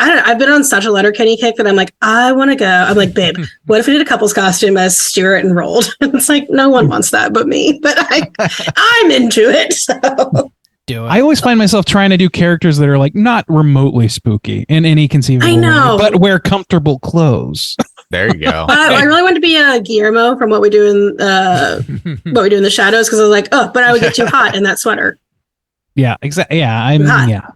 I don't know. I've been on such a Letterkenny kick that I'm like, I want to go. I'm like, babe, what if we did a couple's costume as Stuart and Rolled? It's like, no one wants that but me. But I'm into it. So. Do it. I always find myself trying to do characters that are like not remotely spooky in any conceivable way, but wear comfortable clothes. There you go. I really wanted to be a Guillermo from what we do in the shadows, because I was like, but I would get too hot in that sweater. Yeah, exactly. Yeah,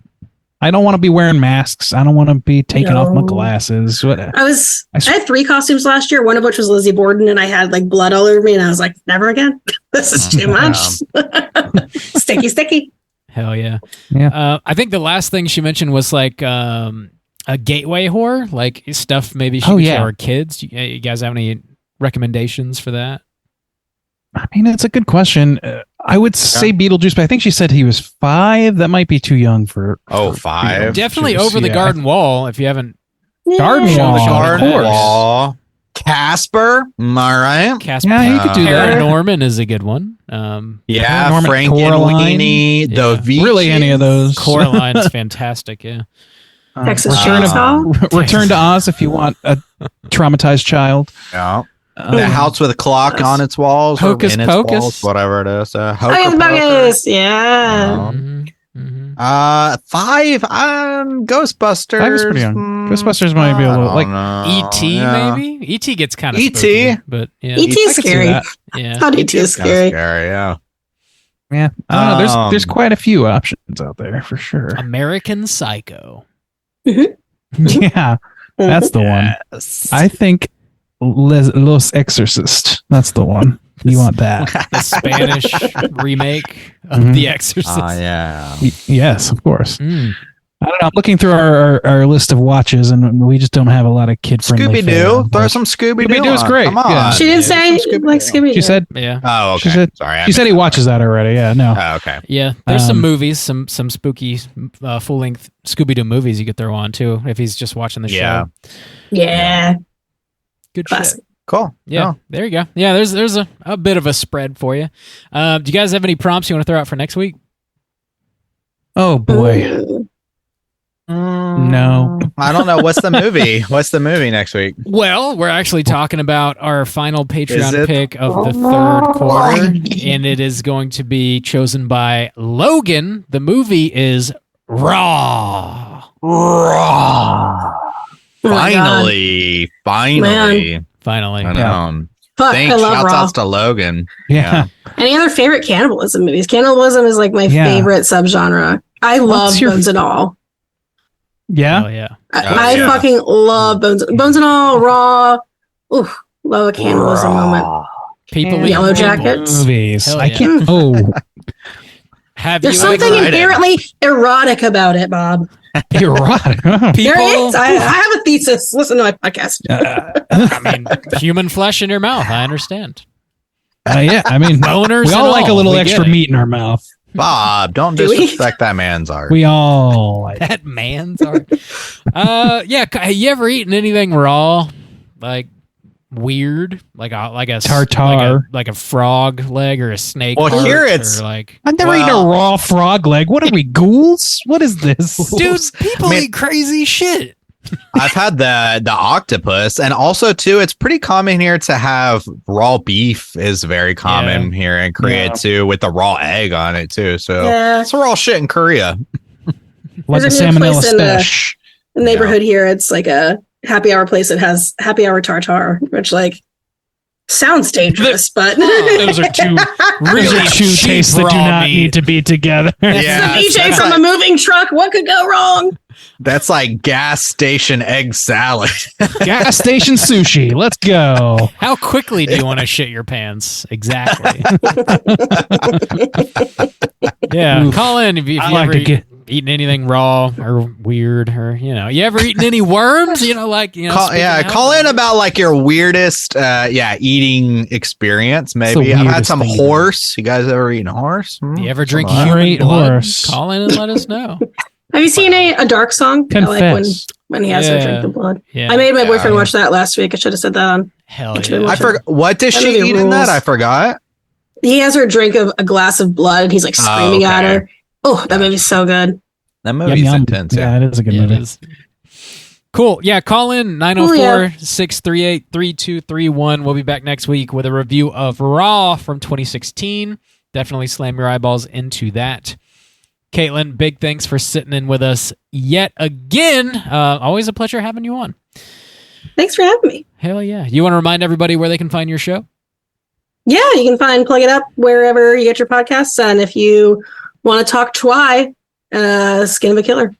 I don't want to be wearing masks. I don't want to be taking off my glasses. I had 3 costumes last year, one of which was Lizzie Borden, and I had like blood all over me, and I was like, never again. This is too much. Sticky. Hell yeah. Yeah. I think the last thing she mentioned was like a gateway horror, like stuff maybe she could show our kids. You guys have any recommendations for that? I mean, it's a good question. I would say Beetlejuice, but I think she said he was 5. That might be too young for 5. Definitely Over the Garden Wall if you haven't. Garden Wall. Casper, am I right? Casper. Yeah, you could do that. Paranorman is a good one. Frankenweenie, the Vici. Really any of those. Coraline's fantastic, yeah. Texas Chainsaw. Return to Oz if you want a traumatized child. Yeah. The house with a clock on its walls. Hocus Pocus. Walls, whatever it is. Hocus Pocus. Yeah. 5. Ghostbusters. 5 is pretty young. Ghostbusters might be a little like E.T. maybe. E.T. gets kind of E.T. spooky, but yeah. E.T. is scary. Yeah. Thought E.T. is scary. Yeah. Yeah. I don't know. There's quite a few options out there for sure. American Psycho. Yeah, that's the one. I think Los Exorcist. That's the one. You want that? The Spanish remake of The Exorcist. Yeah. Yes, of course. I don't know. I'm looking through our list of watches, and we just don't have a lot of kid-friendly. Scooby-Doo. Throw some Scooby-Doo. Scooby-Doo is great. Come on. Yeah. She didn't say like Scooby-Doo. She said. Yeah. Oh, okay. She said he watches that already. Yeah. No. Oh, okay. Yeah. There's some movies, some spooky full-length Scooby-Doo movies you could throw on too if he's just watching the show. Yeah. Good Classic. shit. Cool. Yeah. There you go. Yeah. There's a bit of a spread for you. Do you guys have any prompts you want to throw out for next week? Oh boy. No. I don't know. What's the movie? What's the movie next week? Well, we're actually talking about our final Patreon pick of the third quarter, and it is going to be chosen by Logan. The movie is Raw. Finally. Finally. I know. Fuck, Thanks. I love Shouts Raw. outs to Logan. Yeah. Any other favorite cannibalism movies? Cannibalism is like my favorite subgenre. I love Bones and All. Yeah. Oh yeah. I fucking love Bones and All. Raw. Ooh, love a cannibalism moment. People Yellow Jackets. Movies. Hell I yeah. can't. Oh. There's something inherently erotic about it, Bob. Erotic. There is. I have a thesis. Listen to my podcast. I mean, human flesh in your mouth. I understand. Yeah. I mean, boners. We all like a little We extra get it. meat in our mouth. Bob, don't Do we? disrespect that man's art. We all like That man's art. Yeah. Have you ever eaten anything raw, like weird, like a Tartar. like a frog leg or a snake? Well, heart, here it's- or like, I've never eaten a raw frog leg. What are we, ghouls? What is this? dude, people eat crazy shit. I've had the octopus, and also too, it's pretty common here to have raw beef. Is very common here in Korea too, with the raw egg on it too. So it's raw shit in Korea. Like the There's a new salmonella place in stash. the neighborhood here. It's like a happy hour place that has happy hour tartar, which like sounds dangerous, but Those are two cheap tastes that do raw not meat. need to be together. Yeah, it's a BJ that's from a moving truck. What could go wrong? That's like gas station egg salad. Gas station sushi. Let's go. How quickly do you want to shit your pants? Exactly. Yeah, Oof. call in if you I like ever to get eaten anything raw or weird, or you ever eaten any worms? Call in about like your weirdest eating experience. Maybe I've had some horse. You guys ever eaten horse? You ever drink human blood? Horse. Call in and let us know. Have you seen a dark song? Confess. I like when he has her drink the blood. Yeah. I made my boyfriend watch that last week. I should have said that on. Hell yeah. I forgot. What does she eat in that? I forgot. He has her drink a glass of blood. And he's like screaming at her. Oh, that movie's so good. That movie's intense. Yeah, it is a good movie. Cool. Yeah, call in 904-638-3231. We'll be back next week with a review of Raw from 2016. Definitely slam your eyeballs into that. Caitlin, big thanks for sitting in with us yet again. Always a pleasure having you on. Thanks for having me. Hell yeah. You want to remind everybody where they can find your show? Yeah, you can find Plug It Up wherever you get your podcasts. And if you want to talk Twy, Skin of a Killer.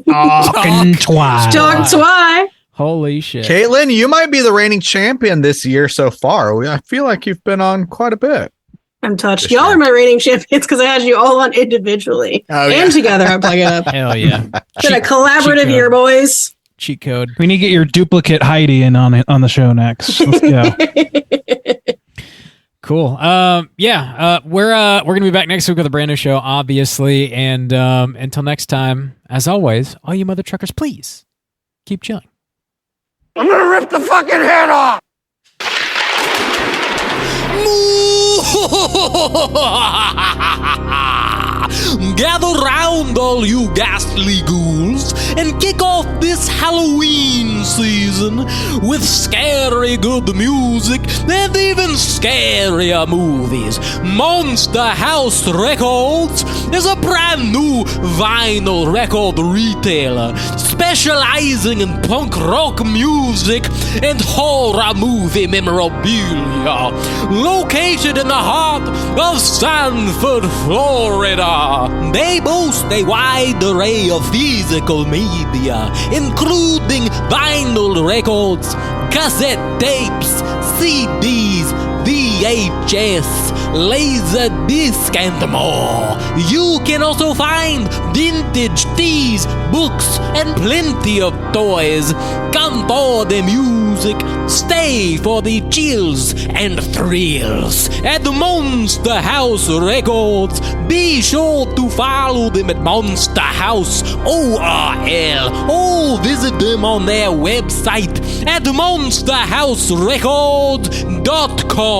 Talking Twy. Talk Twy. Holy shit. Caitlin, you might be the reigning champion this year so far. I feel like you've been on quite a bit. I'm touched. Y'all are my rating champions because I had you all on individually and together on Plug It Up. Hell yeah. It's been a collaborative year, boys. Cheat code. We need to get your duplicate Heidi in on the show next. Let's go. Cool. We're gonna be back next week with a brand new show, obviously. And until next time, as always, all you mother truckers, please keep chilling. I'm gonna rip the fucking head off. Gather round, all you ghastly ghouls, and kick off this Halloween season with scary good music and even scarier movies. Monster House Records is a brand new vinyl record retailer specializing in punk rock music and horror movie memorabilia. Located in the heart of Sanford, Florida, they boast a wide array of physical media, including vinyl records, cassette tapes, CDs, VHS, Laserdisc, and more. You can also find vintage tees, books, and plenty of toys. Come for the music, stay for the chills and thrills at the Monster House Records. Be sure to follow them at Monster House ORL or visit them on their website at monsterhouserecords.com.